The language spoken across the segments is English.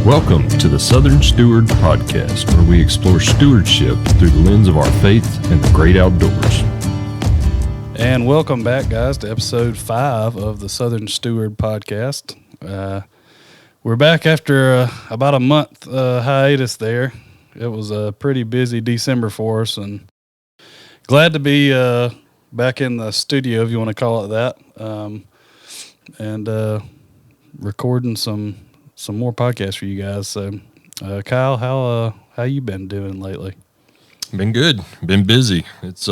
Welcome to the Southern Steward Podcast, where we explore stewardship through the lens of our faith and the great outdoors. And welcome back, guys, to episode 5 of the Southern Steward Podcast. We're back after about a month hiatus there. It was a pretty busy December for us, and glad to be back in the studio, if you want to call it that, and recording some more podcasts for you guys. So, Kyle, how you been doing lately? Been good. Been busy. It's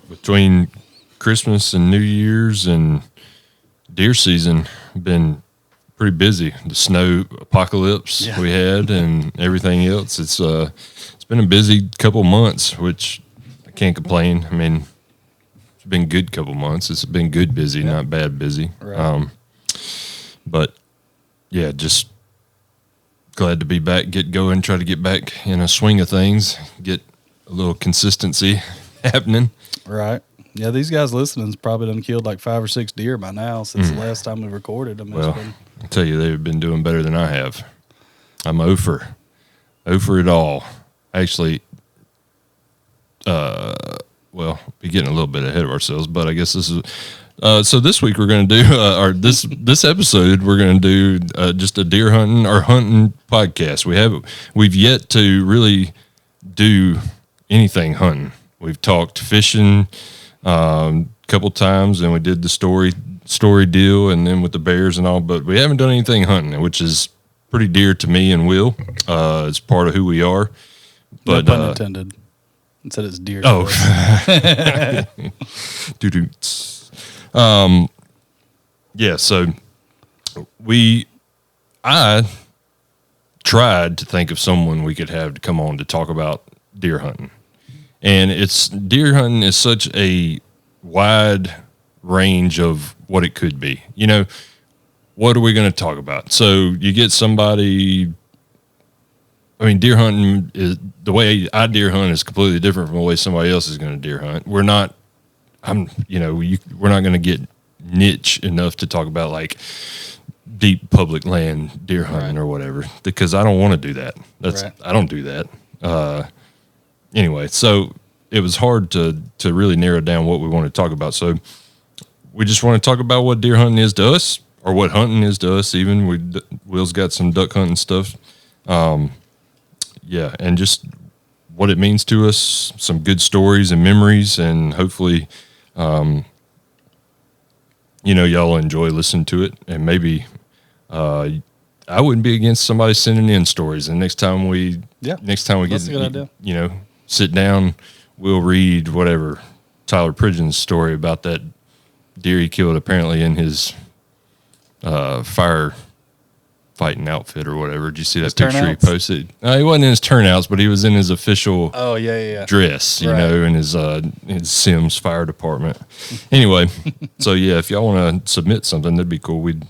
between Christmas and New Year's and deer season, been pretty busy. The snow apocalypse we had and everything else. It's been a busy couple months, which I can't complain. I mean, it's been a good couple months. It's been good busy, not bad busy. Right. But yeah, just glad to be back, get going, try to get back in a swing of things, get a little consistency happening. Right. Yeah, these guys listening's probably done killed like 5 or 6 deer by now since the last time we recorded. I mean, well, I'll tell you, they've been doing better than I have. I'm over it all. Actually, we're getting a little bit ahead of ourselves, but I guess this is so this week we're going to do, or this episode we're going to do just a deer hunting or hunting podcast. We've yet to really do anything hunting. We've talked fishing couple times, and we did the story deal, and then with the bears and all, but we haven't done anything hunting, which is pretty dear to me and Will. It's part of who we are. But no pun intended. It said it's dear. Oh, yeah. So I tried to think of someone we could have to come on to talk about deer hunting. And deer hunting is such a wide range of what it could be. You know, what are we going to talk about? So you get somebody, I mean, deer hunting is, the way I deer hunt is completely different from the way somebody else is going to deer hunt. We're not going to get niche enough to talk about like deep public land deer hunting or whatever, because I don't want to do that. I don't do that. Anyway, so it was hard to really narrow down what we want to talk about. So we just want to talk about what deer hunting is to us, or what hunting is to us. Even Will's got some duck hunting stuff. And just what it means to us, some good stories and memories, and hopefully, y'all enjoy listening to it. And maybe I wouldn't be against somebody sending in stories. And next time we get, sit down, we'll read whatever Tyler Pridgeon's story about that deer he killed apparently in his fire fighting outfit or whatever. Did you see that picture he posted? He wasn't in his turnouts, but he was in his official dress, you know, in his Sims Fire Department. Anyway, so yeah, if y'all want to submit something, that'd be cool. We'd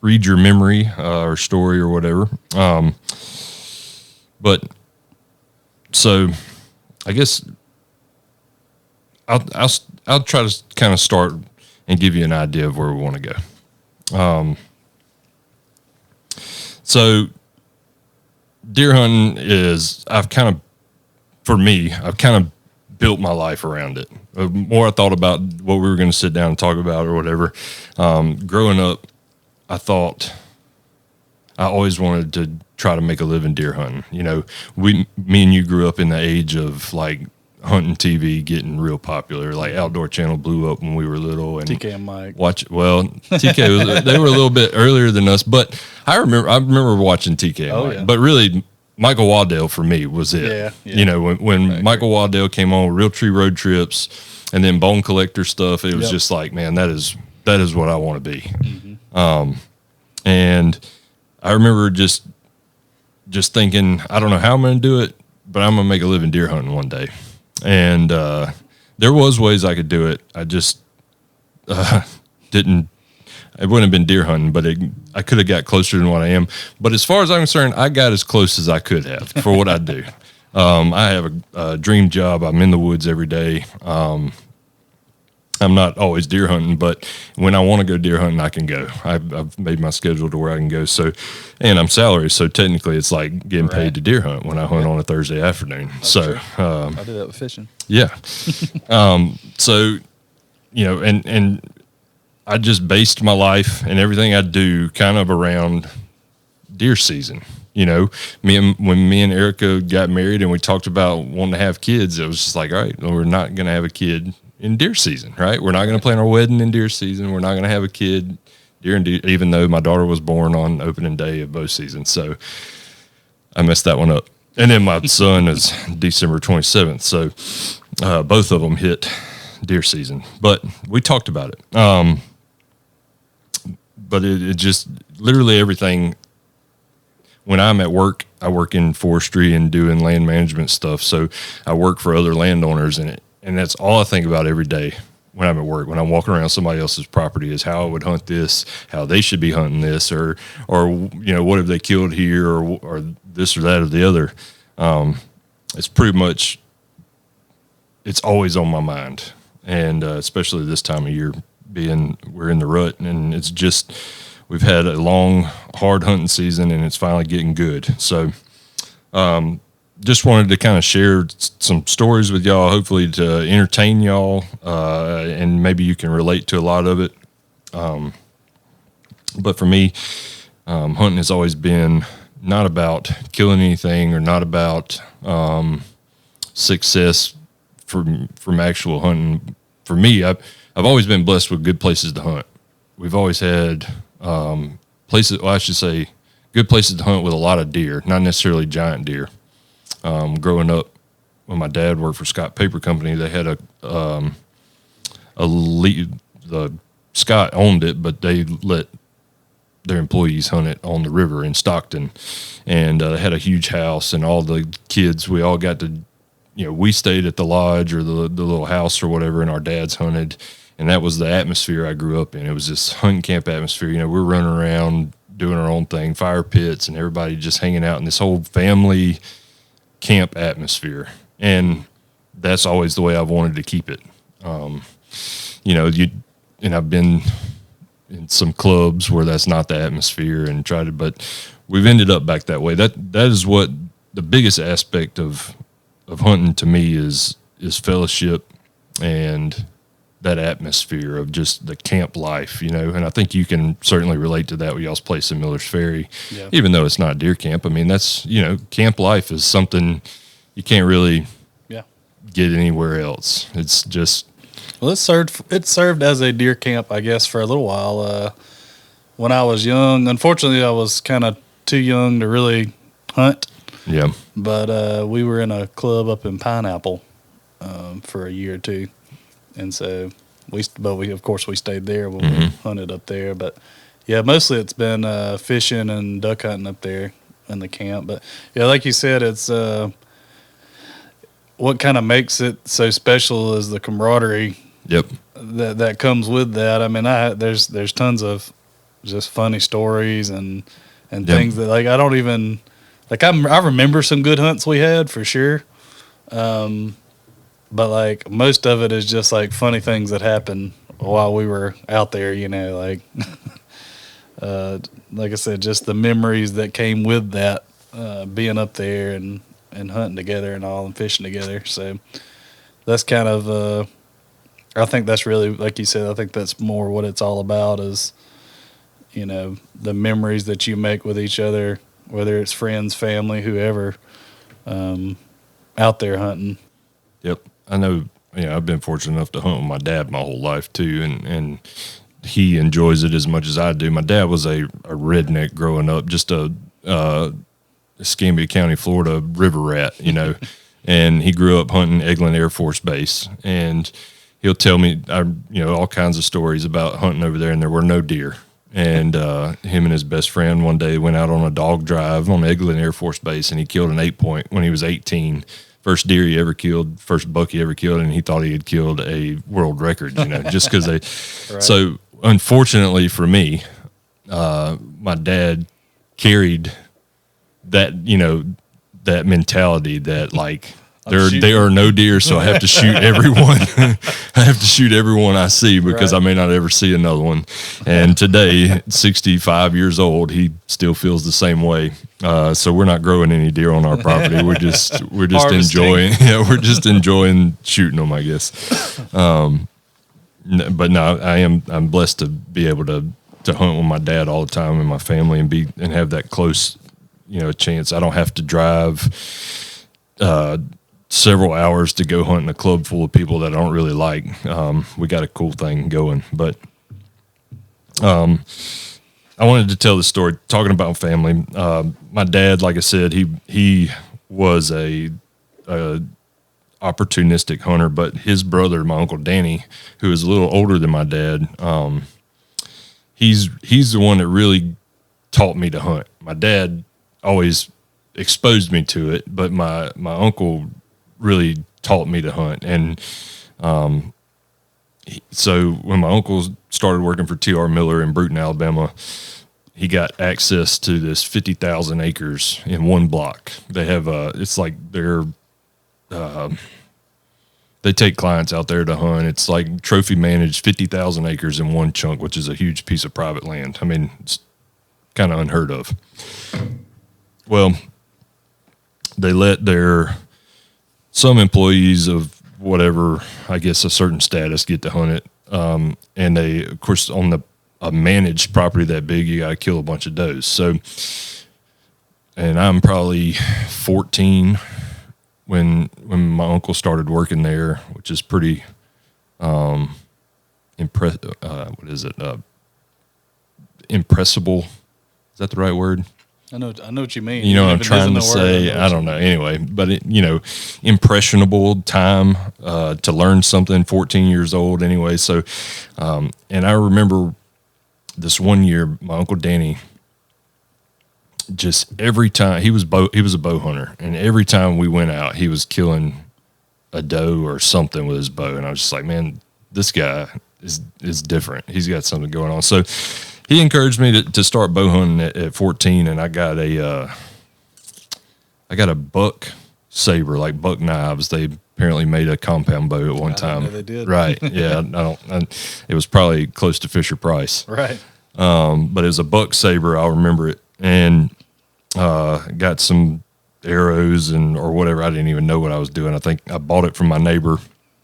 read your memory or story or whatever. But so I guess I'll try to kind of start and give you an idea of where we want to go. So deer hunting is, I've kind of built my life around it. The more I thought about what we were going to sit down and talk about or whatever, growing up, I thought I always wanted to try to make a living deer hunting. You know, me and you grew up in the age of like hunting TV getting real popular. Like Outdoor Channel blew up when we were little, and TK and Mike TK they were a little bit earlier than us, but I remember watching TK and Mike. But really Michael Waddell for me was it. Yeah. You know, when Michael Waddell came on, Realtree Road Trips, and then Bone Collector stuff, it was just like, man, that is what I want to be. Mm-hmm. And I remember just thinking, I don't know how I'm going to do it, but I'm going to make a living deer hunting one day. And there was ways I could do it. I just didn't. It wouldn't have been deer hunting, but I could have got closer than what I am. But as far as I'm concerned, I got as close as I could have for what I do. I have a dream job. I'm in the woods every day. I'm not always deer hunting, but when I want to go deer hunting, I can go. I've made my schedule to where I can go. So, and I'm salary, so technically it's like getting paid to deer hunt when I hunt on a Thursday afternoon. That's so, I do that with fishing. Yeah. So, and I just based my life and everything I do kind of around deer season. When me and Erica got married and we talked about wanting to have kids, it was just like, all right, well, we're not going to have a kid in deer season, right? We're not going to plan our wedding in deer season. We're not going to have a kid even though my daughter was born on opening day of bow season. So I messed that one up. And then my son is December 27th. So both of them hit deer season. But we talked about it. But it just literally everything. When I'm at work, I work in forestry and doing land management stuff. So I work for other landowners, and that's all I think about every day when I'm at work. When I'm walking around somebody else's property, is how I would hunt this, how they should be hunting this, or what have they killed here, or this or that or the other. It's pretty much, it's always on my mind, and especially this time of year, we're in the rut, and it's just. We've had a long, hard hunting season, and it's finally getting good. So just wanted to kind of share some stories with y'all, hopefully to entertain y'all, and maybe you can relate to a lot of it. But for me, hunting has always been not about killing anything or not about success from actual hunting. For me, I've always been blessed with good places to hunt. We've always had places, well, I should say good places to hunt with a lot of deer, not necessarily giant deer. Growing up, when my dad worked for Scott Paper Company, they had Scott owned it, but they let their employees hunt it on the river in Stockton, and they had a huge house, and all the kids, we all got to, we stayed at the lodge or the little house or whatever, and our dads hunted. And that was the atmosphere I grew up in. It was this hunting camp atmosphere. We're running around doing our own thing, fire pits, and everybody just hanging out in this whole family camp atmosphere. And that's always the way I've wanted to keep it. And I've been in some clubs where that's not the atmosphere and but we've ended up back that way. That is what the biggest aspect of hunting to me is fellowship and that atmosphere of just the camp life, and I think you can certainly relate to that with y'all's place in Miller's Ferry, even though it's not deer camp. I mean, that's, camp life is something you can't really get anywhere else. It's just, well, it served as a deer camp, I guess, for a little while. When I was young, unfortunately, I was kind of too young to really hunt. Yeah. But we were in a club up in Pineapple for a year or two. And so we stayed there when we hunted up there. But yeah, mostly it's been fishing and duck hunting up there in the camp. But yeah, like you said, it's what kind of makes it so special is the camaraderie. Yep. That comes with that. I mean, there's tons of just funny stories and things that I don't even I remember some good hunts we had for sure. But most of it is just funny things that happened while we were out there, like I said, just the memories that came with that, being up there and hunting together and all and fishing together. So that's kind of, I think that's really, like you said, I think that's more what it's all about is, the memories that you make with each other, whether it's friends, family, whoever, out there hunting. Yep. I know, I've been fortunate enough to hunt with my dad my whole life too, and he enjoys it as much as I do. My dad was a redneck growing up, just a Escambia County, Florida river rat, and he grew up hunting Eglin Air Force Base, and he'll tell me, all kinds of stories about hunting over there, and there were no deer. And him and his best friend one day went out on a dog drive on Eglin Air Force Base, and he killed an 8-point when he was 18. First deer he ever killed, first buck he ever killed, and he thought he had killed a world record, just because they. Right. So unfortunately for me, my dad carried that, that mentality that There are no deer, so I have to shoot everyone. I have to shoot everyone I see because I may not ever see another one. And today, 65 years old, he still feels the same way. So we're not growing any deer on our property. We're just enjoying. Yeah, we're just enjoying shooting them, I guess. But no, I'm blessed to be able to hunt with my dad all the time and my family and have that close, chance. I don't have to drive several hours to go hunt in a club full of people that I don't really like. We got a cool thing going, but I wanted to tell the story talking about family. My dad, like I said, he was a opportunistic hunter, but his brother, my Uncle Danny, who is a little older than my dad, he's the one that really taught me to hunt. My dad always exposed me to it, but my uncle really taught me to hunt. And so when my uncle started working for T.R. Miller in Bruton, Alabama, he got access to this 50,000 acres in one block. They have it's like they take clients out there to hunt. It's like trophy managed 50,000 acres in one chunk, which is a huge piece of private land. I mean, it's kind of unheard of. Well, they let some employees of whatever, I guess a certain status, get to hunt it. And they, of course, on a managed property that big, you got to kill a bunch of does. So, and I'm probably 14 when my uncle started working there, which is pretty impressible. Is that the right word? I know what you mean. You know what I'm trying to say? I don't know. Anyway, but impressionable time to learn something, 14 years old anyway. So, and I remember this one year, my Uncle Danny, just every time he was a bow hunter, and every time we went out, he was killing a doe or something with his bow. And I was just like, man, this guy is different. He's got something going on. So he encouraged me to start bow hunting at 14, and I got a buck saber, like buck knives. They apparently made a compound bow at one time. I didn't know they did. Right? Yeah. It was probably close to Fisher Price. Right. But it was a buck saber. I'll remember it, and got some arrows or whatever. I didn't even know what I was doing. I think I bought it from my neighbor.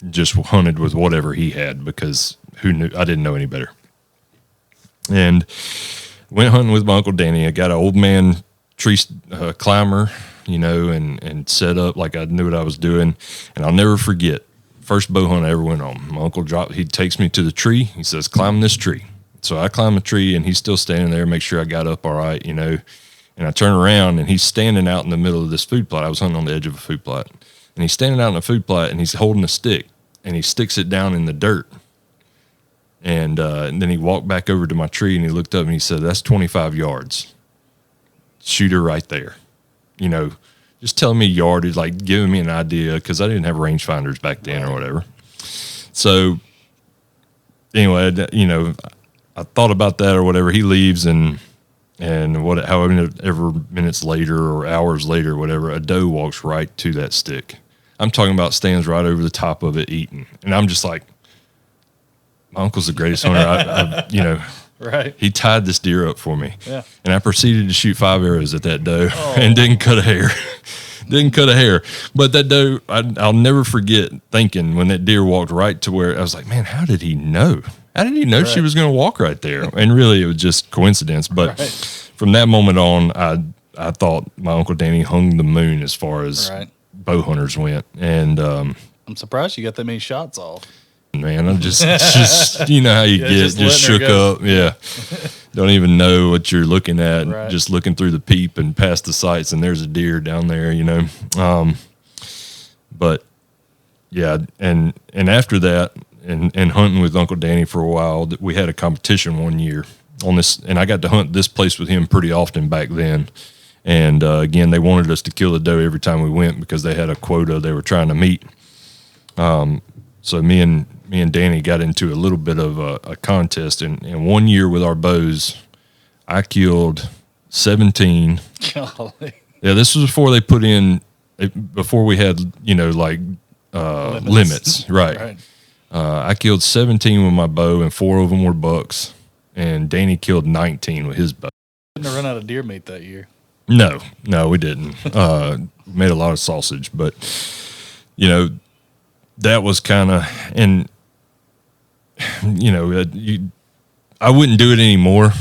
Just hunted with whatever he had because who knew? I didn't know any better. And went hunting with my Uncle Danny. I got an old man tree climber, and set up like I knew what I was doing. And I'll never forget, first bow hunt I ever went on. My uncle he takes me to the tree. He says, climb this tree. So I climb a tree, and he's still standing there, make sure I got up all right, And I turn around, and he's standing out in the middle of this food plot. I was hunting on the edge of a food plot. And he's standing out in a food plot, and he's holding a stick, and he sticks it down in the dirt. And then he walked back over to my tree, and he looked up, and he said, that's 25 yards. Shoot her right there. Just telling me yard is like giving me an idea because I didn't have rangefinders back then or whatever. So anyway, I thought about that or whatever. He leaves, and however minutes later or hours later, whatever, a doe walks right to that stick. I'm talking about stands right over the top of it eating. And I'm just like, my uncle's the greatest hunter. Right. He tied this deer up for me. Yeah. And I proceeded to shoot 5 arrows at that doe and didn't cut a hair. But that doe, I'll never forget thinking when that deer walked right to where I was like, man, how did he know? How did he know she was going to walk right there? And really, it was just coincidence. But from that moment on, I thought my Uncle Danny hung the moon as far as bow hunters went. And I'm surprised you got that many shots off. Man, I'm just you know how you get just shook up. Yeah. Don't even know what you're looking at. Right. Just looking through the peep and past the sights, and there's a deer down there, But yeah, and after that, and hunting with Uncle Danny for a while, we had a competition one year on this, and I got to hunt this place with him pretty often back then. And again, they wanted us to kill a doe every time we went because they had a quota they were trying to meet. So me and Danny got into a little bit of a contest, and 1 year with our bows, I killed 17. Golly. Yeah, this was before they put in before we had, like limits. Right. I killed 17 with my bow, and 4 of them were bucks. And Danny killed 19 with his bow. Didn't run out of deer meat that year. No, we didn't. Made a lot of sausage, but that was kind of, and I wouldn't do it anymore.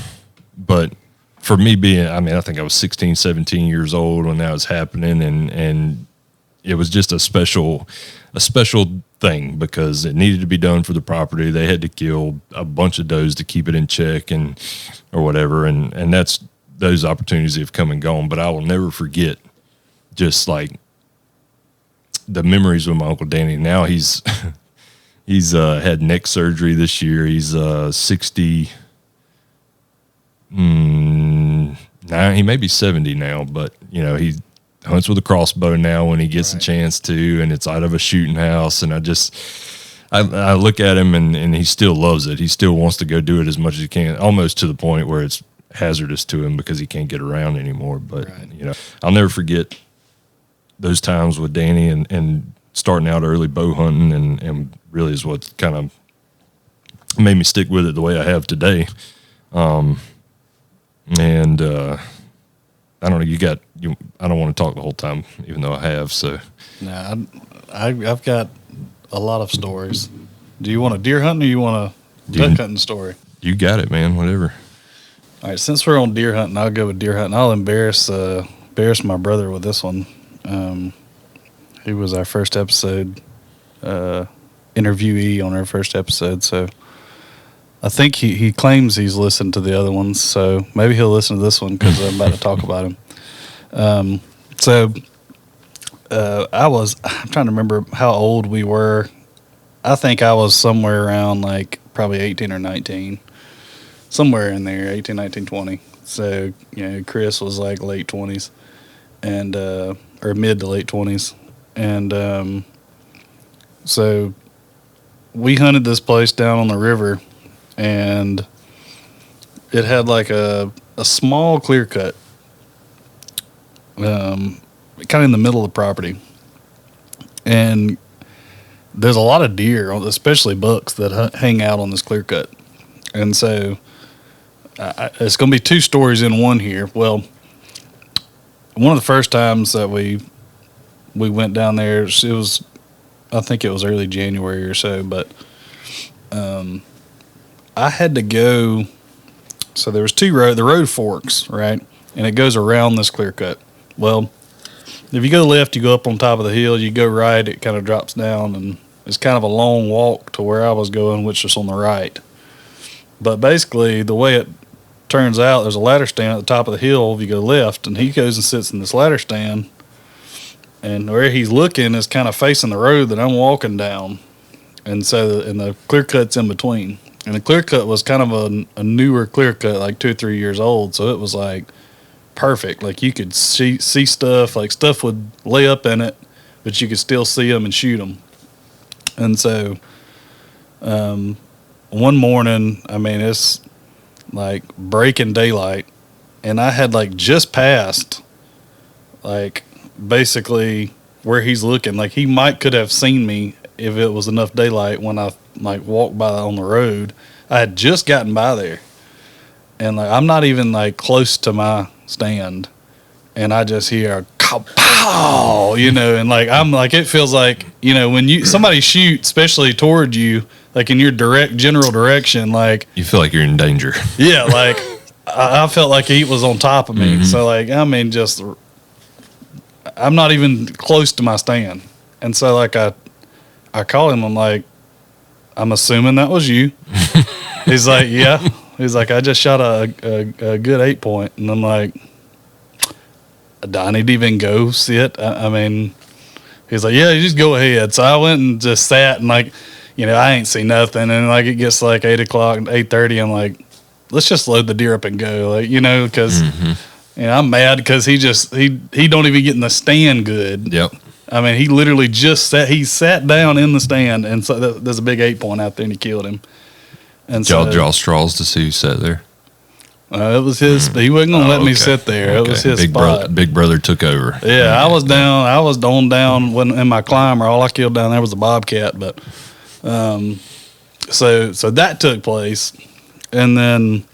But for me I think I was 16, 17 years old when that was happening, and it was just a special thing because it needed to be done for the property. They had to kill a bunch of does to keep it in check or whatever. And those opportunities have come and gone, but I will never forget just like the memories with my Uncle Danny. Now he's had neck surgery this year. He's 60, he may be 70 now, but he hunts with a crossbow now when he gets a chance to, and it's out of a shooting house. And I look at him and he still loves it. He still wants to go do it as much as he can, almost to the point where it's hazardous to him because he can't get around anymore. But I'll never forget those times with Danny and starting out early bow hunting, and really is what kind of made me stick with it the way I have today. I don't know. I don't want to talk the whole time, even though I have. So, no, I've got a lot of stories. Do you want a deer hunting or you want a duck hunting story? You got it, man. Whatever. All right. Since we're on deer hunting, I'll go with deer hunting. I'll embarrass my brother with this one. He was our first episode interviewee on our first episode, so I think he claims he's listened to the other ones, so maybe he'll listen to this one because I'm about to talk about him. I'm trying to remember how old we were. I think I was somewhere around like probably 18 or 19, somewhere in there, 18, 19, 20. So, Chris was like late 20s and, or mid to late 20s. And, so we hunted this place down on the river, and it had like a small clear cut, kind of in the middle of the property. And there's a lot of deer, especially bucks, that hang out on this clear cut. And so it's going to be 2 stories in one here. Well, one of the first times that we went down there, I think it was early January or so, but I had to go. So there was 2 roads. The road forks, right? And it goes around this clear cut. Well, if you go left, you go up on top of the hill. You go right, it kind of drops down, and it's kind of a long walk to where I was going, which is on the right. But basically, the way it turns out, there's a ladder stand at the top of the hill if you go left, and he goes and sits in this ladder stand, and where he's looking is kind of facing the road that I'm walking down. And so, and the clear cut's in between. And the clear cut was kind of a newer clear cut, like 2 or 3 years old. So it was like perfect. Like you could see stuff, like stuff would lay up in it, but you could still see them and shoot them. And so, one morning, it's like breaking daylight, and I had like just passed, like basically where he's looking. Like he could have seen me if it was enough daylight when I like walked by on the road. I had just gotten by there, and like I'm not even like close to my stand, and I just hear kapow, and like I'm like, it feels like, when somebody shoots, especially toward you, like in your general direction, like you feel like you're in danger. Yeah, like I felt like he was on top of me. Mm-hmm. So like I'm not even close to my stand, and so like I call him. I'm like, I'm assuming that was you. He's like, yeah. He's like, I just shot a good 8-point, and I'm like, do I need to even go sit? He's like, yeah, you just go ahead. So I went and just sat, and like, I ain't see nothing, and like it gets like 8 o'clock, 8:30. I'm like, let's just load the deer up and go, like, because I'm mad because he don't even get in the stand good. Yep. He literally just sat down in the stand, and so there's a big 8-point out there, and he killed him. And did y'all draw straws to see who sat there? It was his. He wasn't gonna let me sit there. It was his spot. Big brother took over. Yeah, I was down. I was on down when in my climber. All I killed down there was a bobcat. But so that took place, and then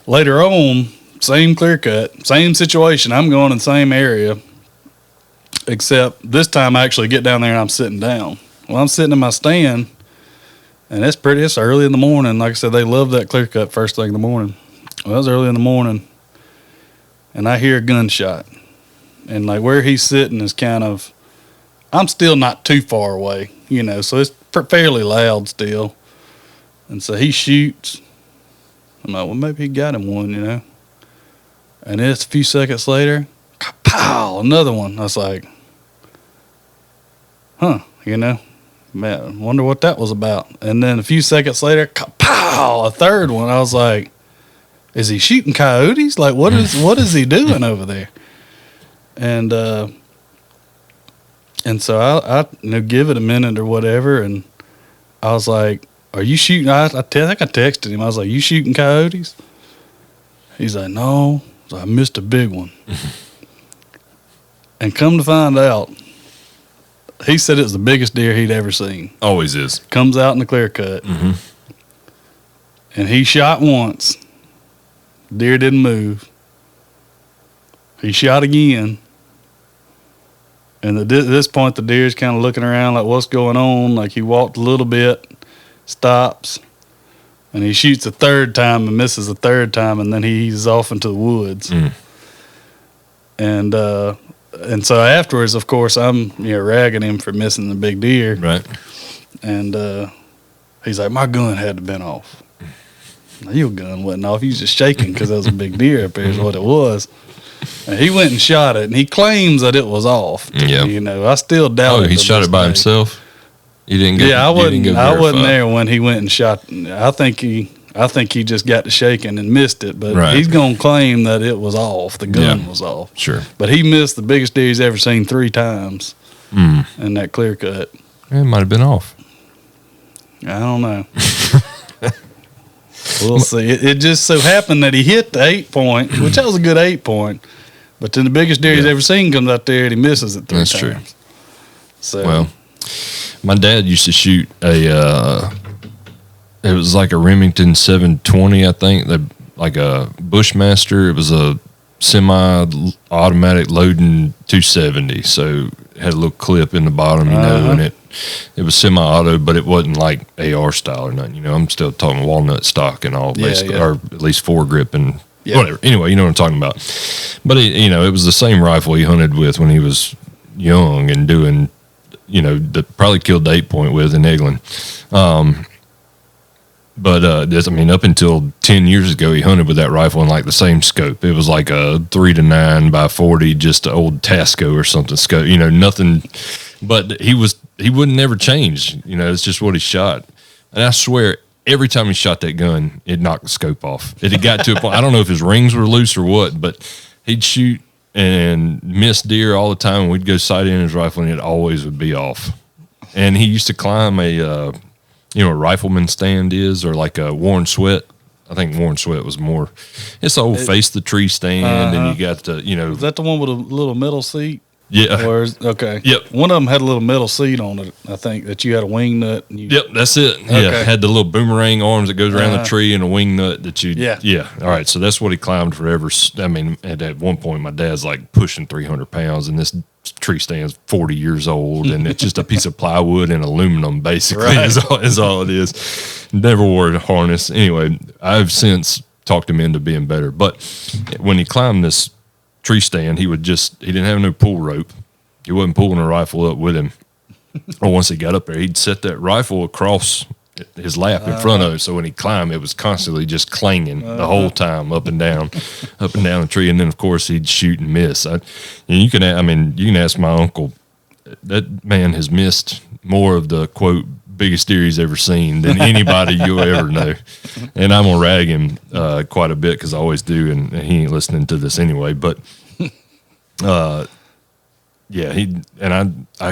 later on, same clear cut, same situation. I'm going in the same area, except this time I actually get down there and I'm sitting down. Well, I'm sitting in my stand, and it's early in the morning. Like I said, they love that clear cut first thing in the morning. Well, it was early in the morning, and I hear a gunshot. And like where he's sitting is kind of, I'm still not too far away, so it's fairly loud still. And so he shoots. I'm like, well, maybe he got him one, And it's a few seconds later, pow, another one. I was like, man, wonder what that was about. And then a few seconds later, pow, a third one. I was like, is he shooting coyotes? Like, what is he doing over there? And so I give it a minute or whatever, and I was like, are you shooting? I think I texted him. I was like, you shooting coyotes? He's like, no. I missed a big one. And come to find out, he said it was the biggest deer he'd ever seen. Always is. Comes out in the clear cut. Mm-hmm. And he shot once. Deer didn't move. He shot again. And at this point, the deer's kind of looking around like, what's going on? Like, he walked a little bit, stops, and he shoots a third time and misses a third time, and then he's off into the woods. Mm. And so afterwards, of course, I'm ragging him for missing the big deer. Right. And he's like, my gun had to been off. Now, your gun wasn't off. You was just shaking because there was a big deer up there is what it was. And he went and shot it, and he claims that it was off. Yeah. I still doubt it. Oh, he shot it by himself? You didn't go. Yeah, I wasn't there when he went and shot. I think he just got to shaking and missed it, but he's going to claim that it was off. The gun was off. Sure. But he missed the biggest deer he's ever seen 3 times in that clear cut. It might have been off. I don't know. We'll see. It just so happened that he hit the 8 point, which that was a good 8 point. But then the biggest deer he's ever seen comes out there and he misses it 3 times. That's true. So, well, my dad used to shoot it was like a Remington 720, I think, like a Bushmaster. It was a semi-automatic loading 270, so it had a little clip in the bottom, and it was semi-auto, but it wasn't like AR style or nothing. I'm still talking walnut stock and all, basically, or at least foregrip and whatever. Anyway, you know what I'm talking about. But it was the same rifle he hunted with when he was young and doing, that probably killed the 8 point with in Eglin. But up until 10 years ago, he hunted with that rifle in like the same scope. It was like a 3-9 by 40, just an old Tasco or something scope. Nothing. But he wouldn't never change. It's just what he shot. And I swear, every time he shot that gun, it knocked the scope off. It had got to a point. I don't know if his rings were loose or what, but he'd shoot and miss deer all the time. We'd go sight in his rifle, and it always would be off. And he used to climb a rifleman stand is, or like a Warren Sweat. I think Warren Sweat was more. It's the old face the tree stand, and you got the Is that the one with a little metal seat? Yeah. Okay. Yep. One of them had a little metal seat on it, I think, that you had a wing nut. And yep, that's it. Okay. Yeah, had the little boomerang arms that goes around the tree and a wing nut that you. Yeah. Yeah. All right. So that's what he climbed forever. I mean, at one point, my dad's like pushing 300 pounds, and this tree stand's 40 years old, and it's just a piece of plywood and aluminum, basically, is all it is. Never wore a harness. Anyway, I've since talked him into being better. But when he climbed this tree stand, he didn't have no pull rope. He wasn't pulling a rifle up with him. Or once he got up there, he'd set that rifle across his lap in front of him. So when he climbed, it was constantly just clanging the whole time up and down the tree. And then of course he'd shoot and miss. You can ask my uncle. That man has missed more of the quote biggest deer he's ever seen than anybody you'll ever know. And I'm gonna rag him quite a bit because I always do, and he ain't listening to this anyway. But I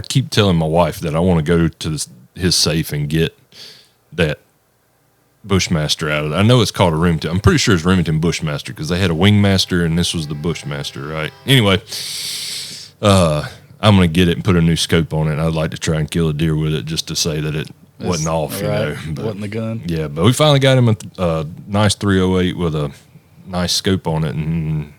keep telling my wife that I want to go to his safe and get that Bushmaster out of it. I know it's called a Remington. I'm pretty sure it's Remington Bushmaster because they had a Wingmaster and this was the Bushmaster, right? Anyway, I'm going to get it and put a new scope on it. And I'd like to try and kill a deer with it just to say that it wasn't off, you know. But, wasn't the gun. Yeah, but we finally got him a nice 308 with a nice scope on it, and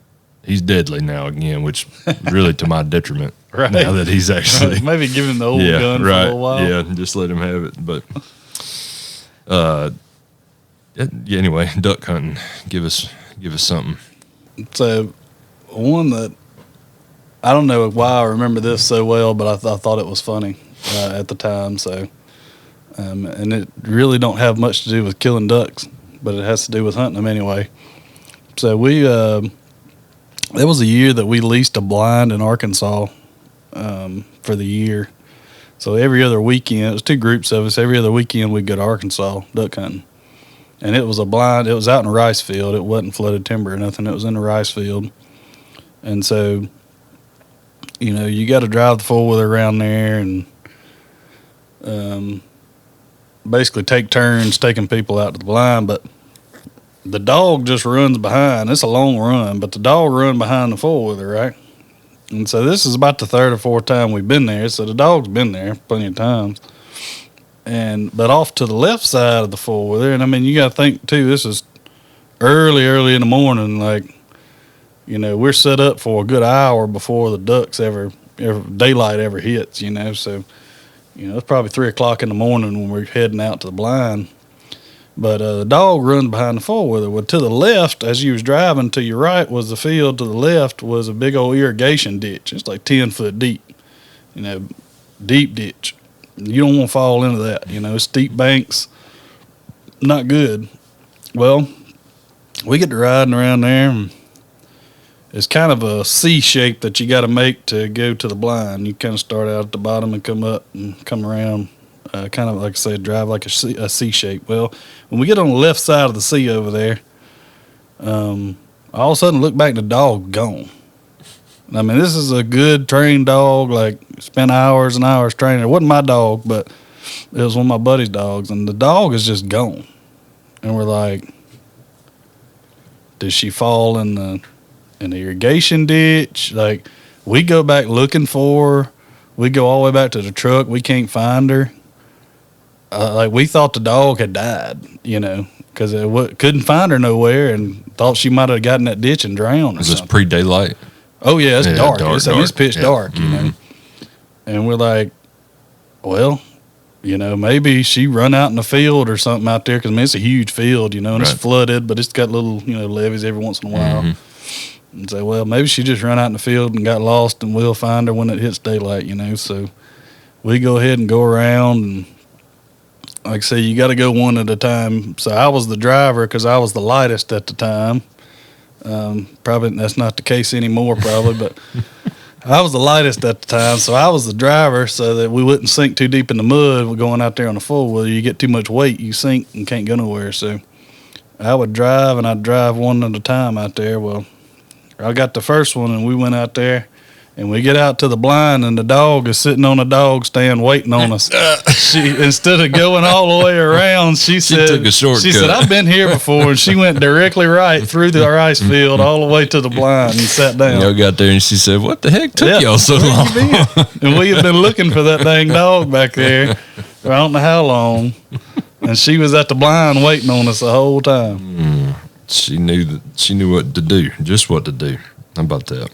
he's deadly now again, which really to my detriment. Right. Now that he's actually maybe give him the old gun for a little while. Yeah, just let him have it. But yeah, anyway, duck hunting. Give us something. So one that I don't know why I remember this so well, but I thought it was funny at the time. So and it really don't have much to do with killing ducks, but it has to do with hunting them anyway. So we there was a year that we leased a blind in Arkansas for the year. So every other weekend, it was 2 groups of us. Every other weekend we'd go to Arkansas duck hunting. And it was a blind. It was out in a rice field. It wasn't flooded timber or nothing. It was in a rice field. And so, you know, you got to drive the 4-wheeler around there and basically take turns taking people out to the blind. But the dog just runs behind. It's a long run, but the dog run behind the 4-wheeler, right? And so this is about the 3rd or 4th time we've been there. So the dog's been there plenty of times. But off to the left side of the 4-wheeler, and I mean, you got to think too, this is early in the morning. Like, you know, we're set up for a good hour before the ducks ever daylight ever hits, you know. So, you know, it's probably 3 o'clock in the morning when we're heading out to the blind. But the dog runs behind the 4-wheeler. Well, to the left, as you was driving, to your right was the field. To the left was a big old irrigation ditch. It's like 10 foot deep, you know, deep ditch. You don't want to fall into that, you know, steep banks, not good. Well, we get to riding around there, and it's kind of a C shape that you got to make to go to the blind. You kind of start out at the bottom and come up and come around, kind of like I said, drive like a C shape. Well, when we get on the left side of the C over there, all of a sudden look back, the dog gone. I mean, this is a good trained dog, like spent hours and hours training. It wasn't my dog, but it was one of my buddy's dogs, and the dog is just gone. And we're like, did she fall in the irrigation ditch? Like, we go back looking for her. We go all the way back to the truck. We can't find her. Like, we thought the dog had died, you know, because couldn't find her nowhere and thought she might have gotten that ditch and drowned or Is something. this pre-daylight? Oh, yeah, it's dark. Dark. It's pitch dark, you know. And we're like, well, you know, maybe she run out in the field or something out there, because, I mean, it's a huge field, you know, and it's flooded, but it's got little, you know, levees every once in a while. And say, well, maybe she just run out in the field and got lost, and we'll find her when it hits daylight, you know. So we go ahead and go around, and like I say, you got to go one at a time. So I was the driver because I was the lightest at the time. Probably that's not the case anymore, probably, but I was the lightest at the time, so I was the driver so that we wouldn't sink too deep in the mud. We're going out there on the 4-wheeler. You get too much weight, you sink and can't go nowhere. So I would drive, and I'd drive one at a time out there. Well, I got the first one, and we went out there, and we get out to the blind, and the dog is sitting on a dog stand waiting on us. She, instead of going all the way around, she said, took a shortcut. She said, I've been here before, and she went directly right through the rice field all the way to the blind and sat down. Y'all got there, and she said, what the heck took y'all so long? And we had been looking for that dang dog back there for I don't know how long, and she was at the blind waiting on us the whole time. She knew what to do, just what to do. How about that?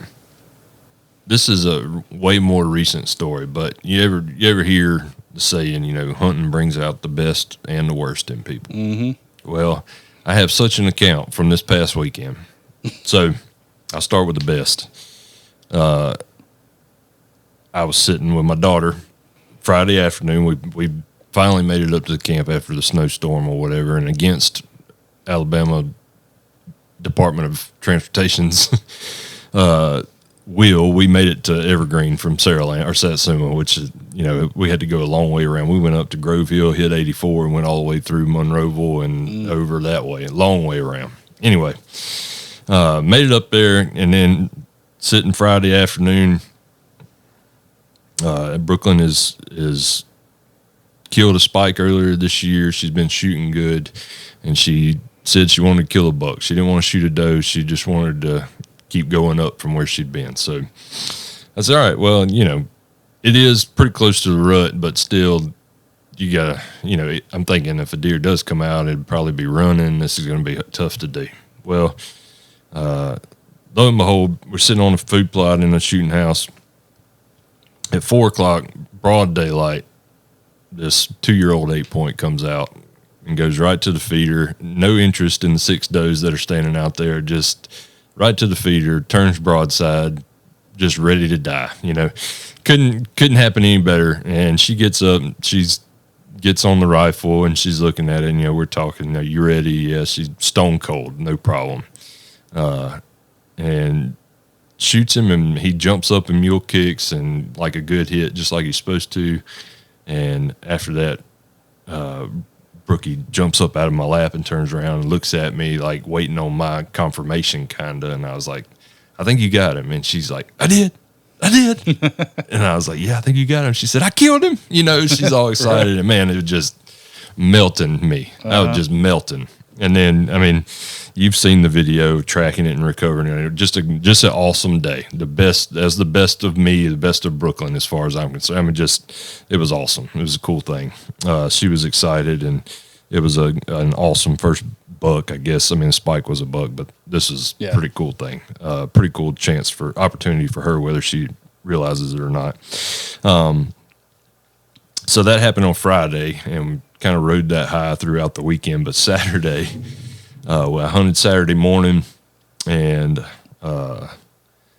This is a way more recent story, but you ever hear the saying, you know, hunting brings out the best and the worst in people? Mm-hmm. Well, I have such an account from this past weekend. So I'll start with the best. I was sitting with my daughter Friday afternoon. We finally made it up to the camp after the snowstorm or whatever, and against Alabama Department of Transportation's we made it to Evergreen from Saraland or Satsuma, which is, you know, we had to go a long way around. We went up to Grove Hill, hit 84, and went all the way through Monroeville and over that way, a long way around. Anyway, made it up there, and then sitting Friday afternoon. Brooklyn is killed a spike earlier this year. She's been shooting good, and she said she wanted to kill a buck. She didn't want to shoot a doe. She just wanted to keep going up from where she'd been. So I said, all right, well, it is pretty close to the rut, but still, you gotta, I'm thinking if a deer does come out, it'd probably be running. This is going to be tough to do. Well, lo and behold, we're sitting on a food plot in a shooting house at 4:00, broad daylight. This 2-year-old 8-point comes out and goes right to the feeder. No interest in the 6 does that are standing out there. Just right to the feeder, turns broadside, just ready to die. Couldn't happen any better. And she gets up, gets on the rifle, and she's looking at it. And we're talking. You ready? Yeah, she's stone cold, no problem. And shoots him, and he jumps up and mule kicks, and like a good hit, just like he's supposed to. And after that, Brookie jumps up out of my lap and turns around and looks at me like waiting on my confirmation, kind of. And I was like, I think you got him. And she's like, I did. And I was like, yeah, I think you got him. She said, I killed him. She's all excited. And man, it was just melting me. I was just melting. And then, you've seen the video of tracking it and recovering it. Just an awesome day. The best of me, the best of Brooklyn, as far as I'm concerned. It was awesome. It was a cool thing. She was excited, and it was an awesome first buck, I guess. Spike was a buck, but this is a pretty cool thing. Pretty cool opportunity for her, whether she realizes it or not. So that happened on Friday, and kind of rode that high throughout the weekend. But Saturday, I hunted Saturday morning, and I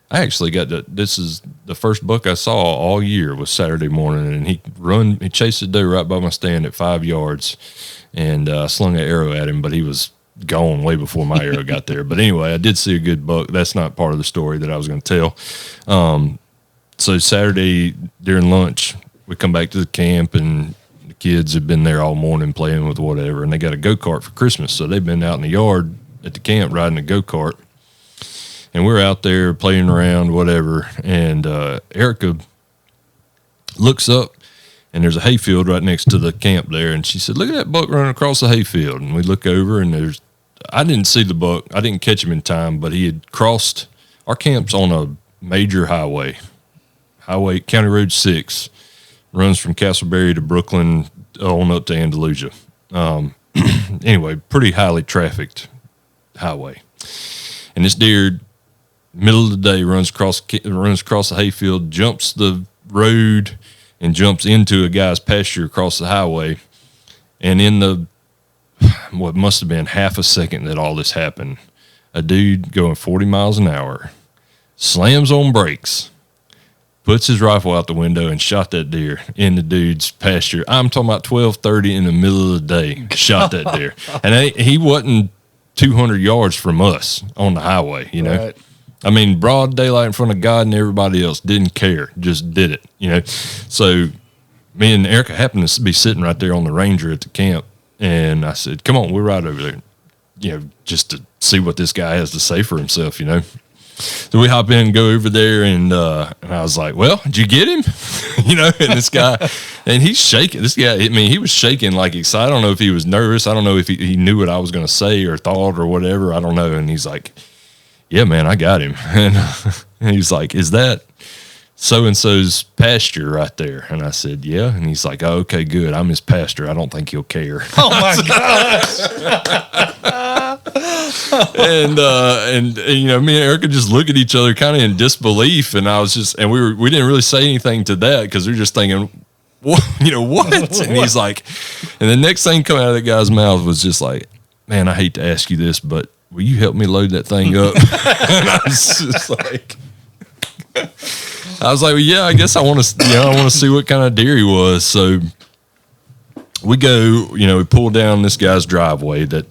actually this is the first buck I saw all year was Saturday morning, and he chased the doe right by my stand at 5 yards, and I slung an arrow at him, but he was gone way before my arrow got there. But anyway, I did see a good buck. That's not part of the story that I was going to tell. So Saturday during lunch, we come back to the camp, and the kids have been there all morning playing with whatever, and they got a go-kart for Christmas. So they've been out in the yard at the camp riding a go-kart, and we're out there playing around, whatever. And Erica looks up, and there's a hayfield right next to the camp there, and she said, look at that buck running across the hayfield. And we look over, and I didn't see the buck. I didn't catch him in time, but he had crossed. Our camp's on a major highway, County Road 6. Runs from Castleberry to Brooklyn on up to Andalusia. Anyway, pretty highly trafficked highway. And this deer, middle of the day, runs across the hayfield, jumps the road, and jumps into a guy's pasture across the highway. And in what must have been half a second that all this happened, a dude going 40 miles an hour slams on brakes, puts his rifle out the window, and shot that deer in the dude's pasture. I'm talking about 12:30 in the middle of the day, shot that deer. And he wasn't 200 yards from us on the highway, Right. Broad daylight in front of God and everybody else, didn't care, just did it, So me and Erica happened to be sitting right there on the Ranger at the camp, and I said, come on, we'll ride over there, just to see what this guy has to say for himself, So we hop in and go over there, and I was like, well, did you get him? And this guy, and he's shaking. This guy, he was shaking like excited. I don't know if he was nervous. I don't know if he knew what I was going to say or thought or whatever. I don't know. And he's like, yeah, man, I got him. And he's like, is that so-and-so's pasture right there? And I said, yeah. And he's like, oh, okay, good. I'm his pastor. I don't think he'll care. Oh, my gosh. and me and Erica just look at each other kind of in disbelief, and I was just, and we didn't really say anything to that because we were just thinking, what? And he's like, and the next thing coming out of that guy's mouth was just like, man, I hate to ask you this, but will you help me load that thing up? And I was just like, well, yeah, I guess I want to see what kind of deer he was. So we go, we pull down this guy's driveway that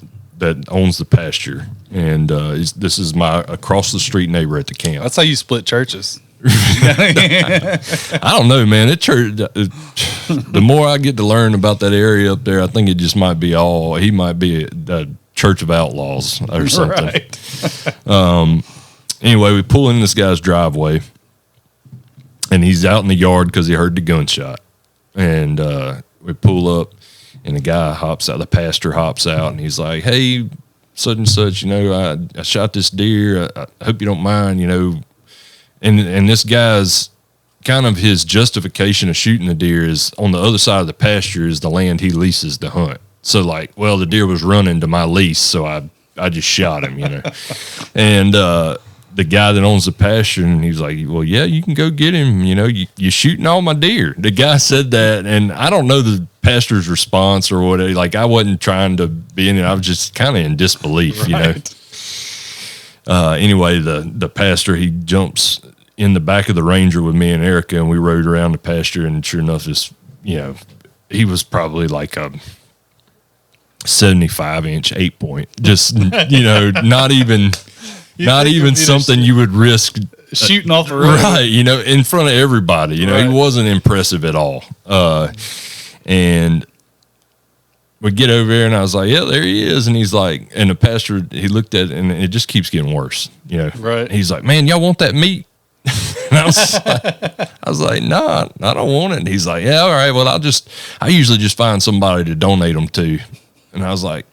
owns the pasture, and this is my across the street neighbor at the camp. That's how you split churches. I don't know, man. The more I get to learn about that area up there, I think it just might be he might be a church of outlaws or something. Right. Anyway, we pull in this guy's driveway, and he's out in the yard because he heard the gunshot. And we pull up, and the pastor hops out, and he's like, "Hey, such and such, I shot this deer. I hope you don't mind, And this guy's kind of his justification of shooting the deer is on the other side of the pasture is the land he leases to hunt. So the deer was running to my lease, so I just shot him, And the guy that owns the pasture, and he's like, "Well, yeah, you can go get him. You're shooting all my deer." The guy said that, and I don't know the pastor's response or whatever. Like, I wasn't trying to be in it. I was just kind of in disbelief, Right. Anyway, the pastor, he jumps in the back of the Ranger with me and Erica, and we rode around the pasture, and sure enough, he was probably like a 75-inch 8-point, just not even something you would risk shooting off the road, right? In front of everybody. Right. He wasn't impressive at all. And we get over there, and I was like, "Yeah, there he is." And he's like, and the pastor, he looked at it, and it just keeps getting worse. Right. He's like, "Man, y'all want that meat?" And I was like, "Nah, I don't want it." And he's like, "Yeah, all right. Well, I usually just find somebody to donate them to." And I was like,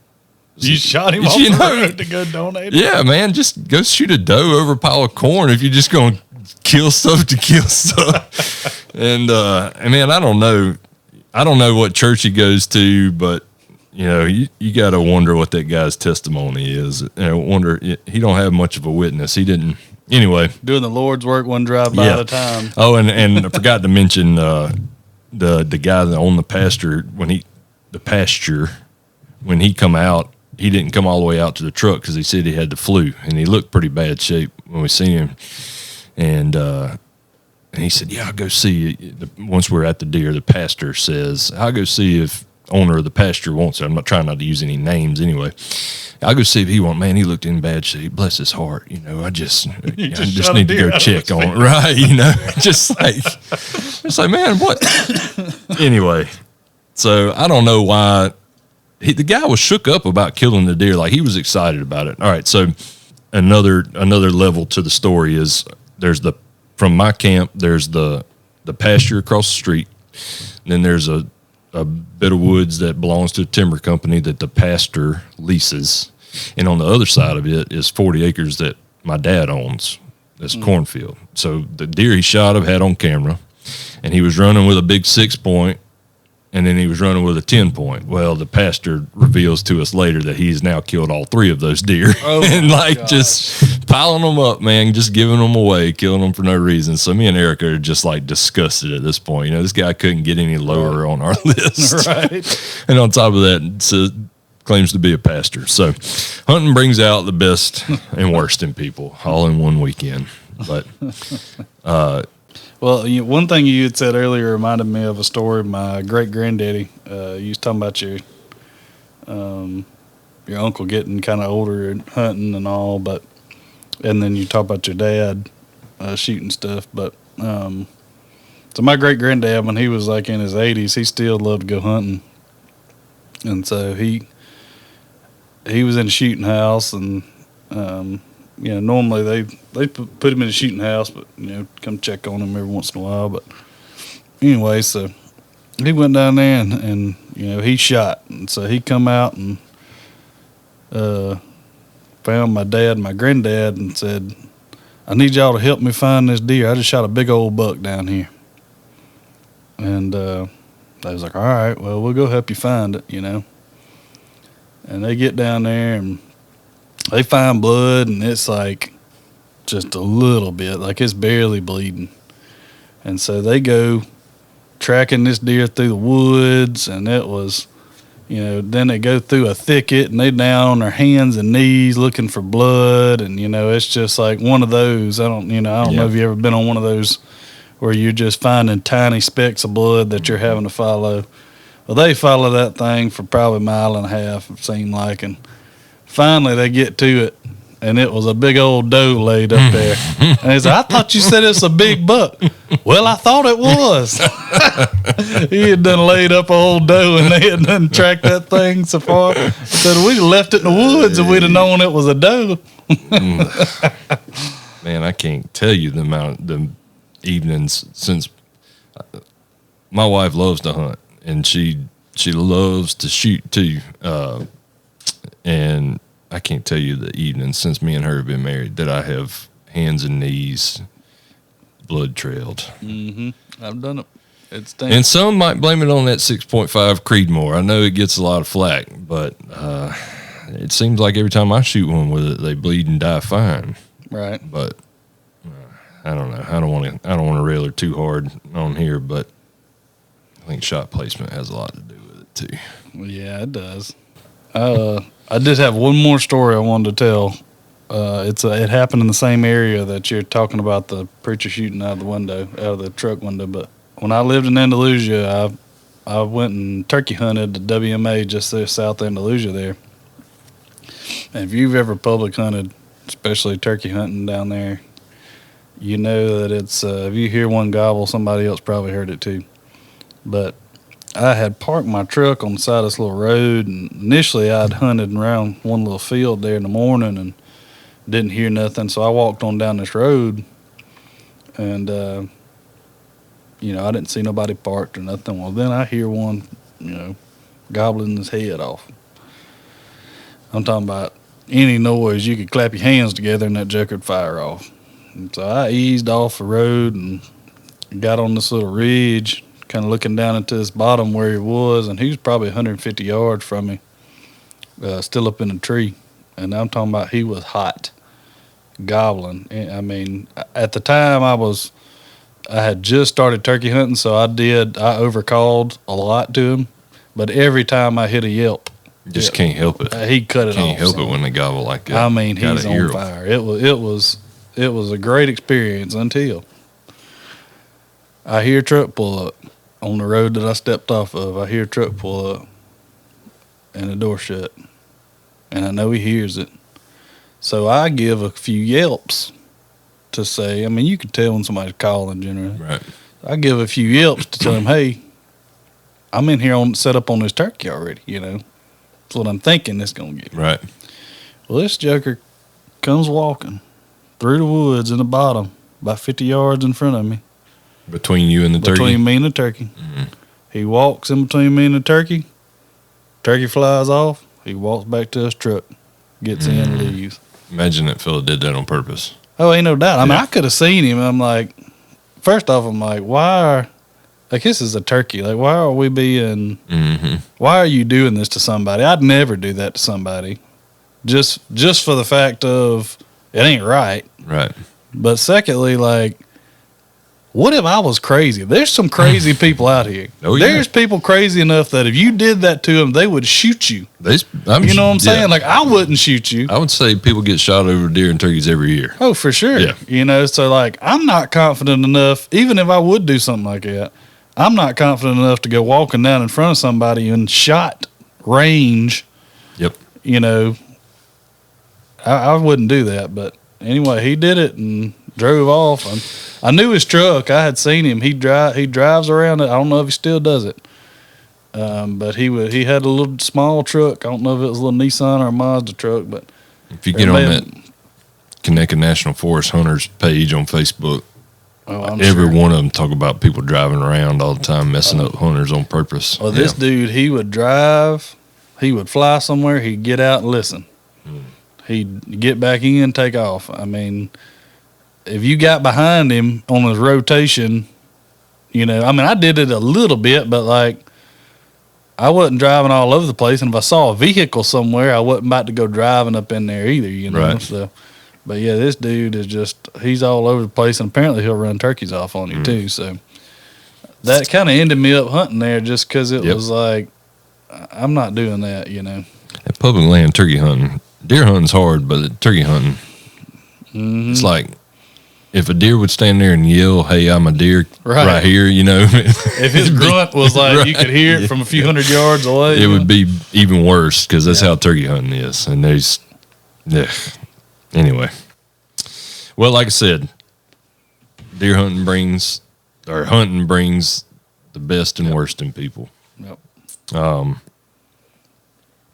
"You shot him off the road to go donate them?" "Yeah, man, just go shoot a doe over a pile of corn if you're just going to kill stuff to kill stuff." And man, I don't know what church he goes to, but you got to wonder what that guy's testimony is. Wonder he don't have much of a witness. He didn't. Anyway, doing the Lord's work one drive by at a time. Oh, and I forgot to mention the guy that owned the pasture when he come out. He didn't come all the way out to the truck because he said he had the flu, and he looked pretty bad shape when we seen him. And he said, "Yeah, I'll go see." Once we're at the deer, the pastor says, "I'll go see if owner of the pasture wants it." I'm not trying not to use any names anyway. "I'll go see if he wants." Man, he looked in bad shape. Bless his heart. I just need to go check on it. Right. It's like, man, what? Anyway, so I don't know why the guy was shook up about killing the deer. Like, he was excited about it. All right. So another level to the story is from my camp, there's the pasture across the street. And then there's a bit of woods that belongs to a timber company that the pastor leases. And on the other side of it is 40 acres that my dad owns. That's cornfield. So the deer he shot had on camera, and he was running with a big 6-point, and then he was running with a 10-point. Well, the pastor reveals to us later that he's now killed all 3 of those deer. Oh, and just piling them up, man, just giving them away, killing them for no reason. So me and Erica are just disgusted at this point. This guy couldn't get any lower on our list. Right. And on top of that, claims to be a pastor. So hunting brings out the best and worst in people all in one weekend. But well, one thing you had said earlier reminded me of a story. My great granddaddy, you was talking about your uncle getting kind of older and hunting and all, and then you talk about your dad shooting stuff. But so my great granddad, when he was in his 80s, he still loved to go hunting, and so he was in a shooting house, and normally they put him in a shooting house, but come check on him every once in a while. But anyway, so he went down there and he shot, and so he come out and found my dad and my granddad and said, "I need y'all to help me find this deer. I just shot a big old buck down here." And they was like, "All right, well, we'll go help you find it," And they get down there and they find blood, and it's just a little bit, it's barely bleeding. And so they go tracking this deer through the woods, and it was, then they go through a thicket, and they down on their hands and knees looking for blood, and it's just one of those. I don't know if you ever been on one of those where you're just finding tiny specks of blood that you're having to follow. Well, they follow that thing for probably a mile and a half, it seemed like, and finally they get to it, and it was a big old doe laid up there. And he's like, "I thought you said it's a big buck." "Well, I thought it was." He had done laid up a whole doe, and they had done tracked that thing so far. Said, "We'd left it in the woods and we'd have known it was a doe." Man, I can't tell you the evenings since my wife loves to hunt, and she loves to shoot too. And I can't tell you the evening since me and her have been married that I have hands and knees blood trailed. I've done it. It's and some might blame it on that 6.5 Creedmoor. I know it gets a lot of flack, but it seems like every time I shoot one with it, they bleed and die fine. Right. But I don't know. I don't want to rail her too hard on here, but I think shot placement has a lot to do with it too. Yeah, it does. I did have one more story I wanted to tell. It happened in the same area that you're talking about, the preacher shooting out of the truck window. But when I lived in Andalusia, I went and turkey hunted the WMA just there south of Andalusia there. And if you've ever public hunted, especially turkey hunting down there, you know that it's if you hear one gobble, somebody else probably heard it too. But I had parked my truck on the side of this little road, and initially I'd hunted around one little field there in the morning and didn't hear nothing, so I walked on down this road, and I didn't see nobody parked or nothing. Well, then I hear one, gobbling his head off. I'm talking about any noise you could clap your hands together and that joker would fire off. And so I eased off the road and got on this little ridge, kind of looking down into this bottom where he was, and he was probably 150 yards from me, still up in a tree. And I'm talking about he was hot, gobbling. I mean, at the time I had just started turkey hunting, so I overcalled a lot to him, but every time I hit a yelp, just can't help it. He cut it off. Can't help it when they gobble like that. I mean, he's on fire. It was a great experience until I hear a truck pull up on the road that I stepped off of. I hear a truck pull up and the door shut, and I know he hears it. So I give a few yelps to say, I mean, you can tell when somebody's calling generally. Right. I give a few yelps to tell him, hey, I'm in here set up on this turkey already, That's what I'm thinking it's going to get. Right. Well, this joker comes walking through the woods in the bottom, about 50 yards in front of me. Between you and the turkey? Between me and the turkey. Mm-hmm. He walks in between me and the turkey. Turkey flies off. He walks back to his truck, gets in and leaves. Imagine that fella did that on purpose. Oh, ain't no doubt. I mean, I could have seen him. I'm like, first off, this is a turkey. Like, why are we why are you doing this to somebody? I'd never do that to somebody. Just for the fact of it ain't right. Right. But secondly, like, what if I was crazy? There's some crazy people out here. Oh, yeah. There's people crazy enough that if you did that to them, they would shoot you. You know what I'm saying? Like, I wouldn't shoot you. I would say people get shot over deer and turkeys every year. Oh, for sure. Yeah. So, like, I'm not confident enough, even if I would do something like that, I'm not confident enough to go walking down in front of somebody in shot range. Yep. I wouldn't do that. But anyway, he did it and drove off. And I knew his truck. I had seen him. He drives around it. I don't know if he still does it. But he had a little small truck. I don't know if it was a little Nissan or a Mazda truck. But if you get on that Connecticut National Forest Hunters page on Facebook, every one of them talk about people driving around all the time, messing up hunters on purpose. Well, this dude, he would drive. He would fly somewhere. He'd get out and listen. He'd get back in, take off. I mean, if you got behind him on his rotation, I did it a little bit, but like, I wasn't driving all over the place. And if I saw a vehicle somewhere, I wasn't about to go driving up in there either, Right. So, but yeah, this dude is he's all over the place, and apparently he'll run turkeys off on you too. So that kind of ended me up hunting there just because it was like, I'm not doing that, At public land turkey hunting, deer hunting's hard, but turkey hunting, it's like, if a deer would stand there and yell, hey, I'm a deer right here, If his grunt was like, you could hear it from a few hundred yards away. It would be even worse because that's how turkey hunting is. And anyway. Well, like I said, hunting brings the best and worst in people. Yep.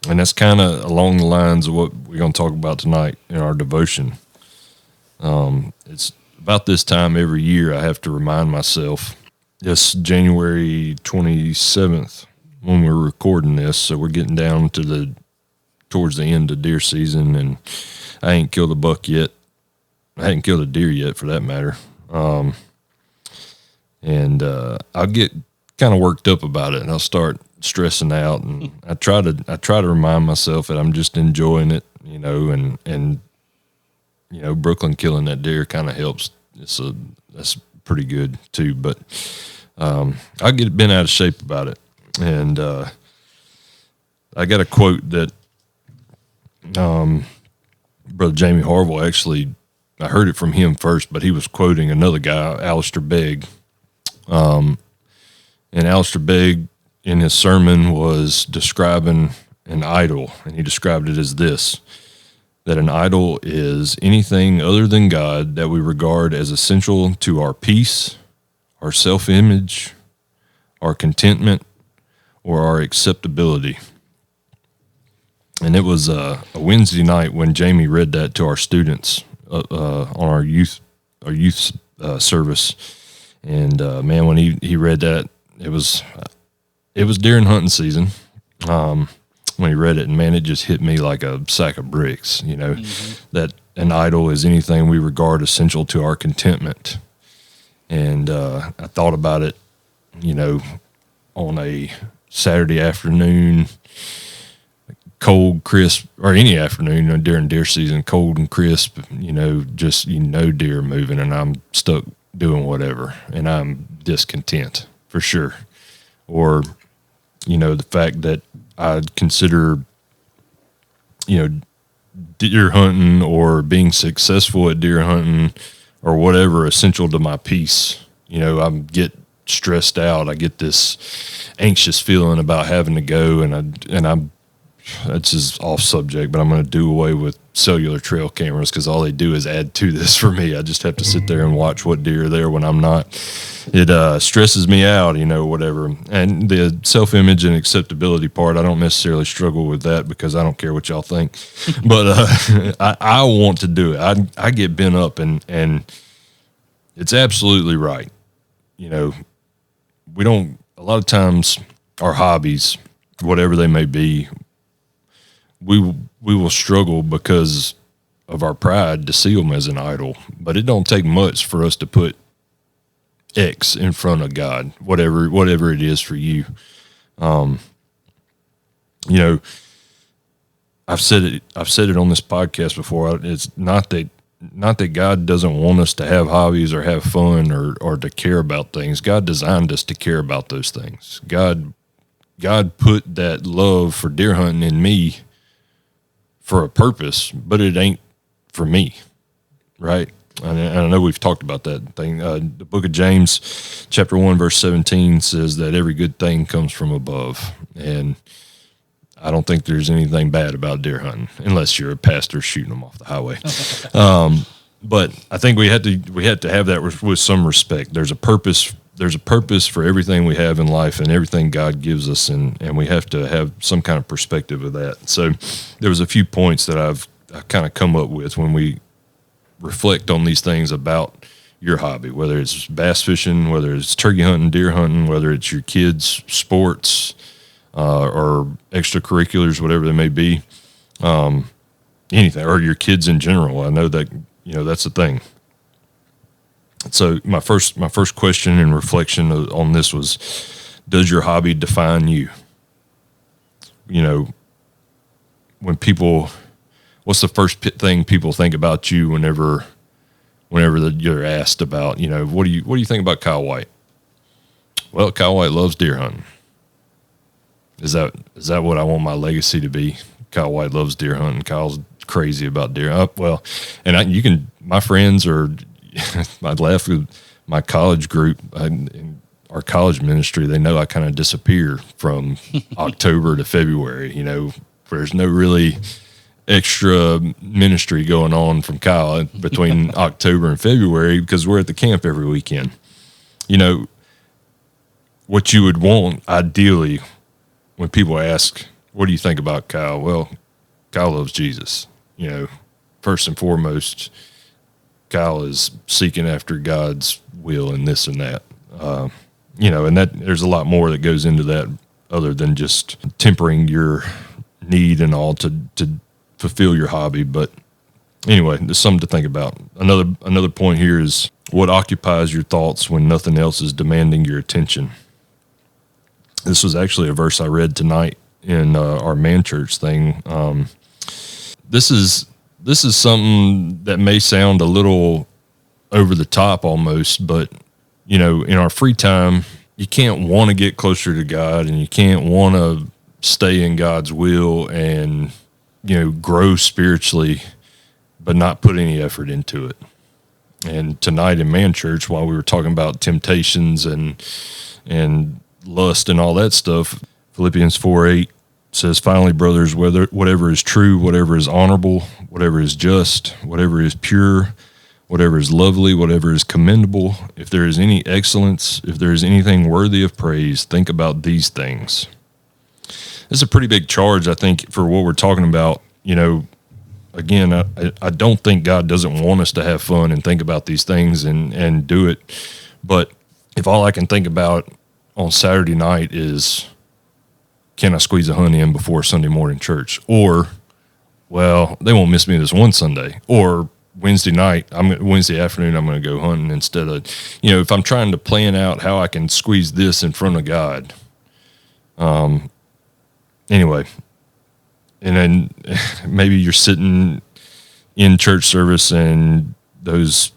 And that's kind of along the lines of what we're going to talk about tonight in our devotion. It's about this time every year I have to remind myself, It's January 27th when we're recording this, so we're getting down to towards the end of deer season, and I ain't killed a buck yet. I hadn't killed a deer yet, for that matter. And I'll get kind of worked up about it, and I'll start stressing out. And I try to remind myself that I'm just enjoying it, and Brooklyn killing that deer kind of helps. That's pretty good too. But I get bent out of shape about it, and I got a quote that Brother Jamie Harville actually. I heard it from him first, but he was quoting another guy, Alistair Begg. And Alistair Begg, in his sermon, was describing an idol, and he described it as this, that an idol is anything other than God that we regard as essential to our peace, our self-image, our contentment, or our acceptability. And it was a Wednesday night when Jamie read that to our students on our youth service, and man, when he read that, it was deer and hunting season. When he read it, and man, it just hit me like a sack of bricks. That an idol is anything we regard essential to our contentment, and I thought about it, on a Saturday afternoon. Cold, crisp, or any afternoon during deer season, cold and crisp, just deer moving, and I'm stuck doing whatever, and I'm discontent for sure. Or, the fact that I consider, deer hunting or being successful at deer hunting or whatever essential to my peace. I get stressed out. I get this anxious feeling about having to go, and I'm. That's just off subject, but I'm going to do away with cellular trail cameras because all they do is add to this for me. I just have to sit there and watch what deer are there when I'm not. It stresses me out, whatever. And the self-image and acceptability part, I don't necessarily struggle with that because I don't care what y'all think. But I want to do it. I get bent up, and it's absolutely right. We don't, a lot of times, our hobbies, whatever they may be, we will struggle because of our pride to see them as an idol, but it don't take much for us to put X in front of God, whatever it is for you. I've said it on this podcast before. It's not that God doesn't want us to have hobbies or have fun or to care about things. God designed us to care about those things. God put that love for deer hunting in me for a purpose, but it ain't for me, right? And I know we've talked about that thing. The book of James, chapter 1, verse 17 says that every good thing comes from above. And I don't think there's anything bad about deer hunting, unless you're a pastor shooting them off the highway. But I think we had to have that with some respect. There's a purpose for everything we have in life and everything God gives us, and we have to have some kind of perspective of that. So there was a few points that I've kind of come up with when we reflect on these things about your hobby, whether it's bass fishing, whether it's turkey hunting, deer hunting, whether it's your kids' sports or extracurriculars, whatever they may be, anything, or your kids in general. I know that, that's the thing. So my first question and reflection on this was, does your hobby define you? When people, what's the first thing people think about you whenever you're asked about, what do you think about Kyle White? Well, Kyle White loves deer hunting. Is that what I want my legacy to be? Kyle White loves deer hunting. Kyle's crazy about deer. My friends are. I laugh with my college group, in our college ministry. They know I kind of disappear from October to February. There's no really extra ministry going on from Kyle between October and February because we're at the camp every weekend. What you would want ideally when people ask, what do you think about Kyle? Well, Kyle loves Jesus. First and foremost, Kyle is seeking after God's will and this and that. and that there's a lot more that goes into that other than just tempering your need and all to fulfill your hobby. But anyway, there's something to think about. Another point here is what occupies your thoughts when nothing else is demanding your attention. This was actually a verse I read tonight in our man church thing. This is something that may sound a little over the top almost, but in our free time, you can't want to get closer to God, and you can't want to stay in God's will and grow spiritually, but not put any effort into it. And tonight in man church, while we were talking about temptations and lust and all that stuff, Philippians 4:8 says, "Finally, brothers, whatever is true, whatever is honorable, whatever is just, whatever is pure, whatever is lovely, whatever is commendable, if there is any excellence, if there is anything worthy of praise, think about these things." This is a pretty big charge, I think, for what we're talking about. Again, I don't think God doesn't want us to have fun and think about these things and do it. But if all I can think about on Saturday night is, can I squeeze a hunt in before Sunday morning church? Or, well, they won't miss me this one Sunday. Or Wednesday afternoon, I'm going to go hunting instead of, if I'm trying to plan out how I can squeeze this in front of God. Anyway, and then maybe you're sitting in church service and those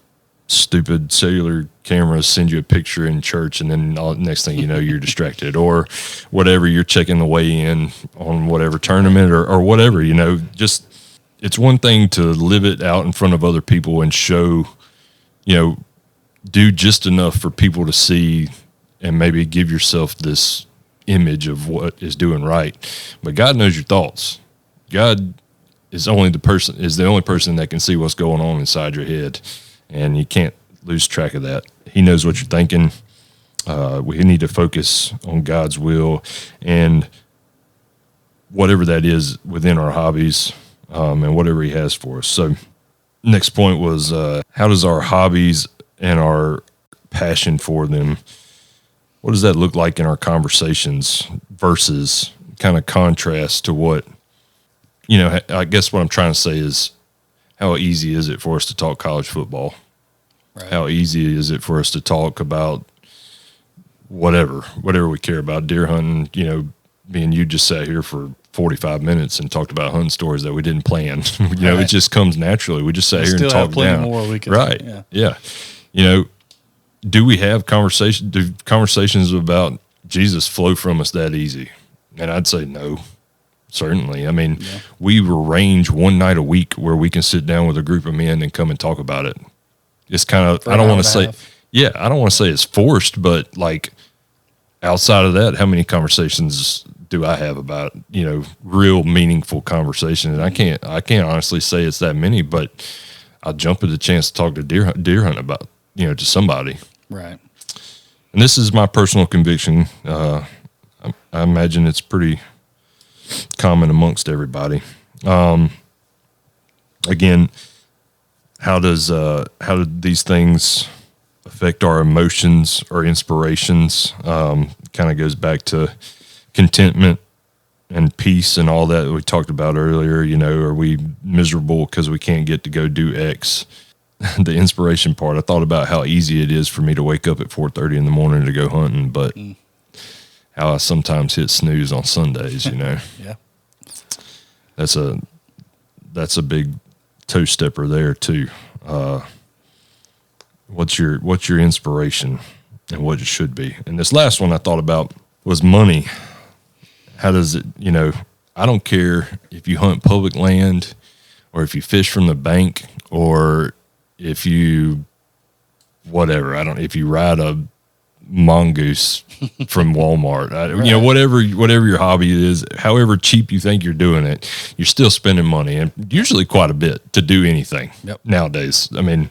stupid cellular cameras send you a picture in church, and then next thing you know, you're distracted or whatever. You're checking the weigh in on whatever tournament or whatever, just, it's one thing to live it out in front of other people and show, do just enough for people to see and maybe give yourself this image of what is doing right. But God knows your thoughts. God is the only person that can see what's going on inside your head, and you can't lose track of that. He knows what you're thinking. We need to focus on God's will and whatever that is within our hobbies, and whatever he has for us. So next point was, how does our hobbies and our passion for them, what does that look like in our conversations versus kind of contrast to what, I guess what I'm trying to say is, how easy is it for us to talk college football? Right. How easy is it for us to talk about whatever we care about, deer hunting? Me and you just sat here for 45 minutes and talked about hunting stories that we didn't plan. Right. It just comes naturally. We just sat here and talked down. More we can, right. Yeah. Do we have conversations about Jesus flow from us that easy? And I'd say no, certainly. I mean, we arrange one night a week where we can sit down with a group of men and come and talk about it. It's kind of, I don't want to say it's forced, but like outside of that, how many conversations do I have about, real meaningful conversations? And I can't honestly say it's that many, but I'll jump at the chance to talk to deer hunt about, to somebody. Right. And this is my personal conviction. I imagine it's pretty common amongst everybody. Again, how do these things affect our emotions or inspirations? Kind of goes back to contentment and peace and all that we talked about earlier. Are we miserable because we can't get to go do X? The inspiration part, I thought about how easy it is for me to wake up at 4:30 in the morning to go hunting, but how I sometimes hit snooze on Sundays, Yeah. That's a big toe stepper there too. What's your inspiration and what it should be? And this last one I thought about was money. How does it, I don't care if you hunt public land or if you fish from the bank or if you, if you ride a mongoose from Walmart, right. Whatever your hobby is, however cheap you think you're doing it, you're still spending money, and usually quite a bit to do anything nowadays. I mean,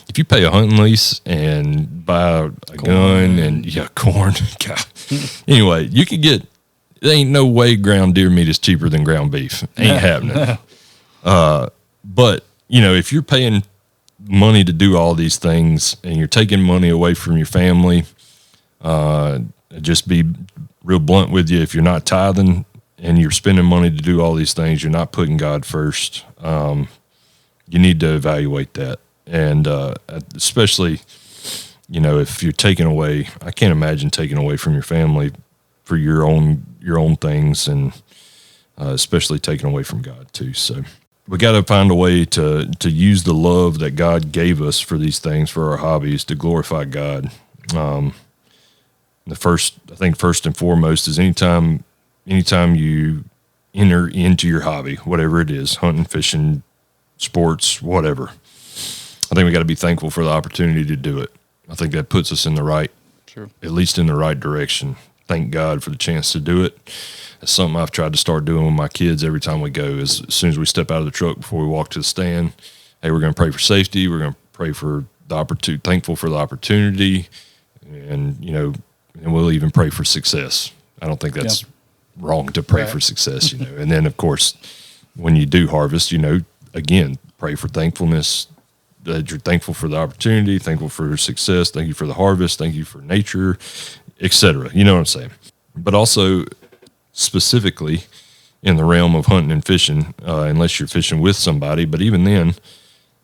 if you pay a hunting lease and buy a gun and corn, God. Anyway, you could get, there ain't no way ground deer meat is cheaper than ground beef. Ain't happening. But if you're paying money to do all these things and you're taking money away from your family, Just be real blunt with you. If you're not tithing and you're spending money to do all these things, you're not putting God first. You need to evaluate that. And especially, if you're taking away, I can't imagine taking away from your family for your own things, and especially taking away from God too. So we got to find a way to use the love that God gave us for these things, for our hobbies, to glorify God. First and foremost is anytime you enter into your hobby, whatever it is, hunting, fishing, sports, whatever, I think we got to be thankful for the opportunity to do it. I think that puts us in the right, at least in the right direction. Thank God for the chance to do it. It's something I've tried to start doing with my kids every time we go. Is as soon as we step out of the truck before we walk to the stand, hey, we're going to pray for safety. We're going to pray for the opportunity, thankful for the opportunity, and and we'll even pray for success. I don't think that's wrong to pray for success, And then, of course, when you do harvest, again, pray for thankfulness, that you're thankful for the opportunity, thankful for success, thank you for the harvest, thank you for nature, etc. You know what I'm saying? But also, specifically in the realm of hunting and fishing, unless you're fishing with somebody, but even then,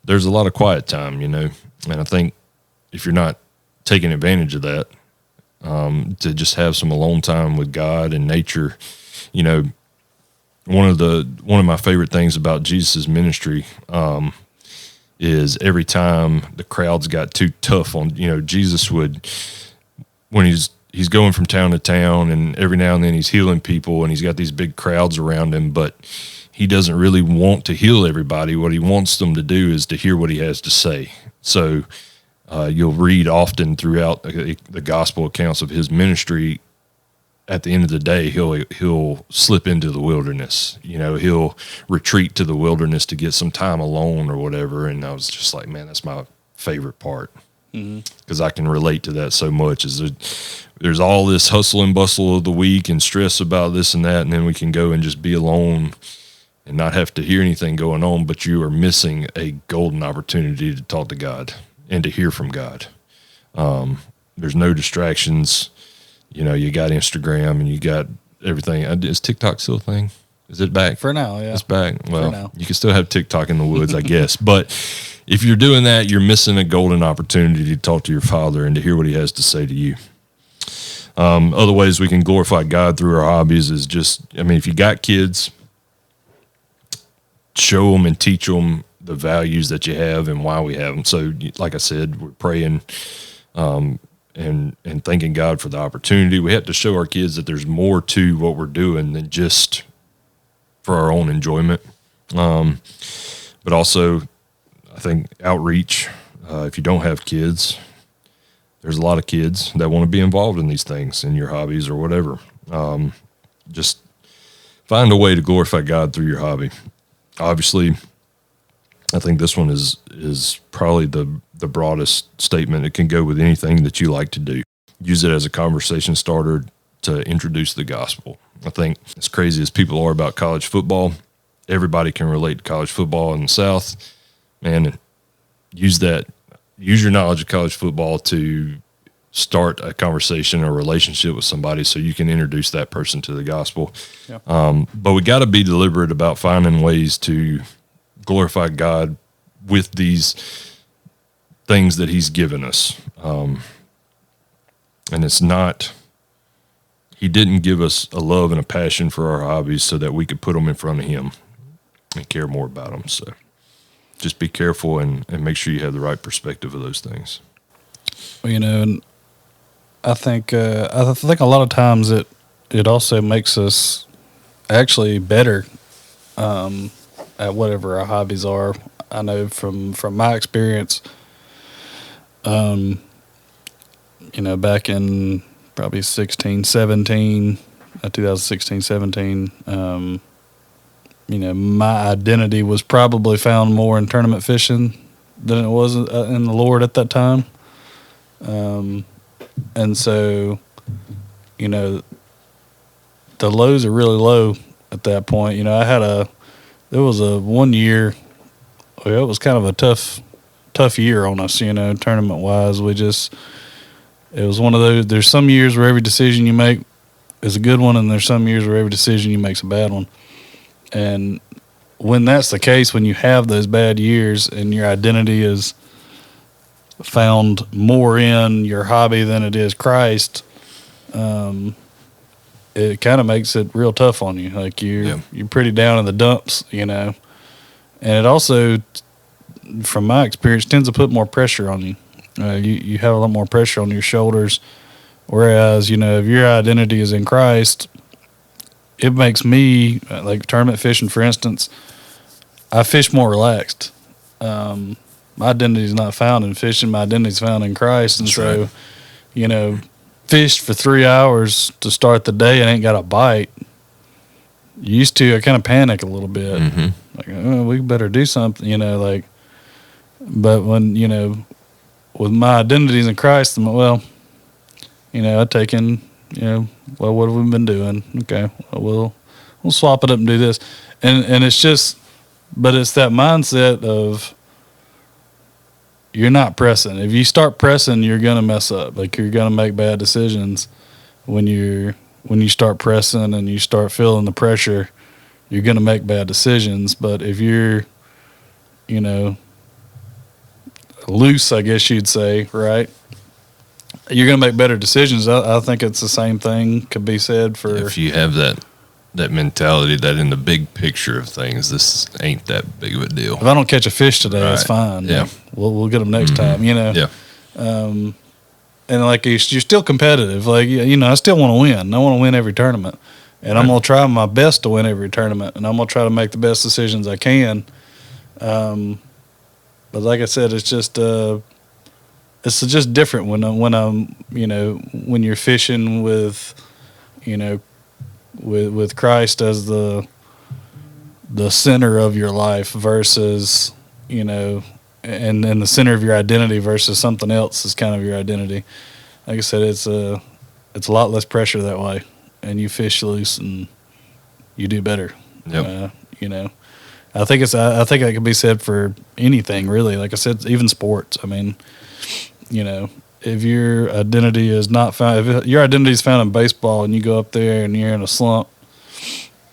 there's a lot of quiet time, and I think if you're not taking advantage of that, to just have some alone time with God and nature. One of my favorite things about Jesus' ministry is every time the crowds got too tough on, Jesus would, when he's going from town to town, and every now and then he's healing people, and he's got these big crowds around him, but he doesn't really want to heal everybody. What he wants them to do is to hear what he has to say. So you'll read often throughout the gospel accounts of his ministry, at the end of the day, he'll slip into the wilderness. He'll retreat to the wilderness to get some time alone or whatever. And I was just like, man, that's my favorite part, because I can relate to that so much. There's all this hustle and bustle of the week and stress about this and that, and then we can go and just be alone and not have to hear anything going on, but you are missing a golden opportunity to talk to God and to hear from God. There's no distractions. You got Instagram and you got everything. Is TikTok still a thing? Is it back? For now, yeah. It's back. Well, you can still have TikTok in the woods, I guess. But if you're doing that, you're missing a golden opportunity to talk to your Father and to hear what he has to say to you. Other ways we can glorify God through our hobbies is just, if you got kids, show them and teach them the values that you have and why we have them. So, like I said, we're praying and thanking God for the opportunity. We have to show our kids that there's more to what we're doing than just for our own enjoyment. But also, I think outreach. If you don't have kids, there's a lot of kids that want to be involved in these things, in your hobbies or whatever. Just find a way to glorify God through your hobby. Obviously, I think this one is probably the broadest statement. It can go with anything that you like to do. Use it as a conversation starter to introduce the gospel. I think as crazy as people are about college football, everybody can relate to college football in the South. Man, use your knowledge of college football to start a conversation or relationship with somebody so you can introduce that person to the gospel. Yeah. But we got to be deliberate about finding ways to glorify God with these things that he's given us. And it's not, he didn't give us a love and a passion for our hobbies so that we could put them in front of him and care more about them. So just be careful and make sure you have the right perspective of those things. Well, and I think a lot of times it also makes us actually better at whatever our hobbies are. I know from my experience, back in probably 2016, 17, my identity was probably found more in tournament fishing than it was in the Lord at that time. And so, the lows are really low at that point. There was a 1 year, it was kind of a tough year on us, tournament wise. We just, it was one of those. There's some years where every decision you make is a good one, and there's some years where every decision you make is a bad one. And when that's the case, when you have those bad years and your identity is found more in your hobby than it is Christ, it kind of makes it real tough on you. Like you're pretty down in the dumps, you know. And it also, from my experience, tends to put more pressure on you. You have a lot more pressure on your shoulders. Whereas, you know, if your identity is in Christ, it makes me, like tournament fishing, for instance, I fish more relaxed. My identity is not found in fishing. My identity is found in Christ. And so, you know, fished for 3 hours to start the day and ain't got a bite. Used to, I kind of panic a little bit. Mm-hmm. Like, oh, we better do something, you know, like, but when, you know, with my identities in Christ, I'm like, well, you know, I take in, you know, well, what have we been doing? Okay, well, we'll swap it up and do this. And it's just, but it's that mindset of you're not pressing. If you start pressing, you're going to mess up. Like you're going to make bad decisions when you start pressing and you start feeling the pressure, you're going to make bad decisions. But if you're, you know, loose, I guess you'd say, right? You're going to make better decisions. I think it's the same thing could be said for... If you have that mentality that in the big picture of things, this ain't that big of a deal. If I don't catch a fish today, that's fine. Yeah. We'll get them next time, you know? Yeah. And like you're still competitive. Like, you know, I still want to win. I want to win every tournament. And I'm going to try my best to win every tournament. And I'm going to try to make the best decisions I can. But like I said, it's just different when I'm, you know, when you're fishing with, you know, with Christ as the center of your life versus, you know, and the center of your identity versus something else is kind of your identity. Like I said, it's a lot less pressure that way, and you fish loose and you do better. Yep. You know, I think that can be said for anything really. Like I said, even sports. I mean, you know, if your identity is not found, if your identity is found in baseball and you go up there and you're in a slump,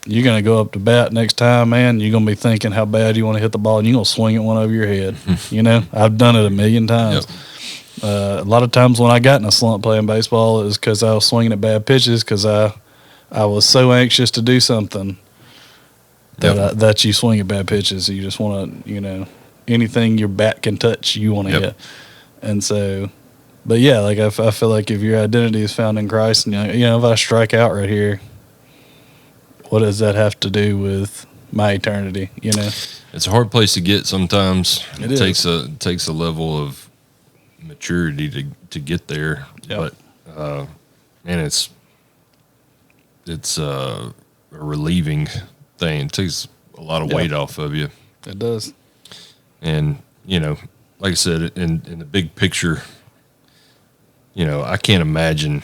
you're going to go up to bat next time, man. You're going to be thinking how bad you want to hit the ball, and you're going to swing it one over your head. You know, I've done it a million times. Yep. A lot of times when I got in a slump playing baseball, it was because I was swinging at bad pitches because I was so anxious to do something that you swing at bad pitches. You just want to, you know, anything your bat can touch, you want to hit. And so, but yeah, like I feel like if your identity is found in Christ, and you know, if I strike out right here, what does that have to do with my eternity? You know, it's a hard place to get sometimes. It takes a level of maturity to get there. Yep. But man, it's a relieving thing. It takes a lot of weight off of you. It does. And you know, like I said, in the big picture, you know, I can't imagine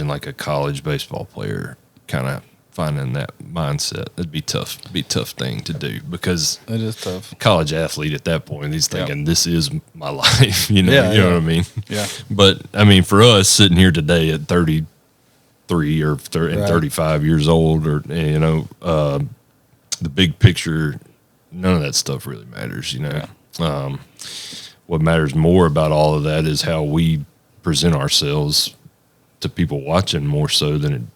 like a college baseball player kind of finding that mindset. It'd be tough. It'd be a tough thing to do because it is tough. College athlete at that point, he's thinking, this is my life. You know, you know what I mean? Yeah. But I mean, for us sitting here today at 33 or 35 years old, or you know, the big picture, none of that stuff really matters. You know, what matters more about all of that is how we present ourselves to people watching, more so than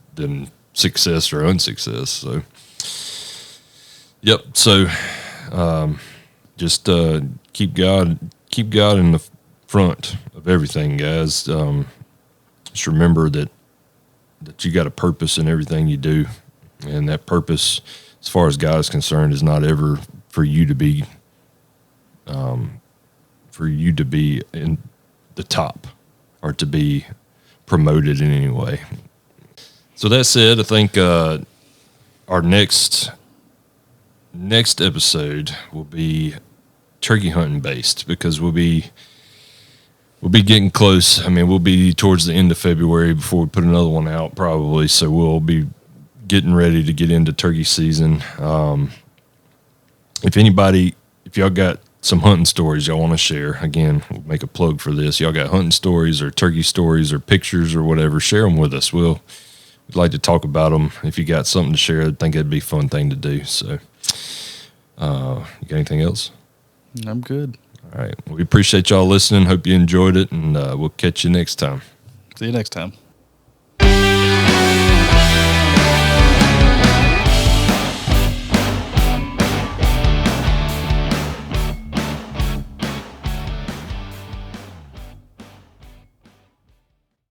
success or unsuccess. So, yep. So, just keep God in the front of everything, guys. Just remember that you got a purpose in everything you do, and that purpose, as far as God is concerned, is not ever for you to be in the top or to be promoted in any way. So that said, I think our next episode will be turkey hunting based, because we'll be getting close. I mean, we'll be towards the end of February before we put another one out, probably. So we'll be getting ready to get into turkey season. If y'all got some hunting stories y'all want to share. Again, we'll make a plug for this. Y'all got hunting stories or turkey stories or pictures or whatever, share them with us. We'd like to talk about them. If you got something to share, I think it'd be a fun thing to do. So, you got anything else? I'm good. All right. Well, we appreciate y'all listening. Hope you enjoyed it, and we'll catch you next time. See you next time.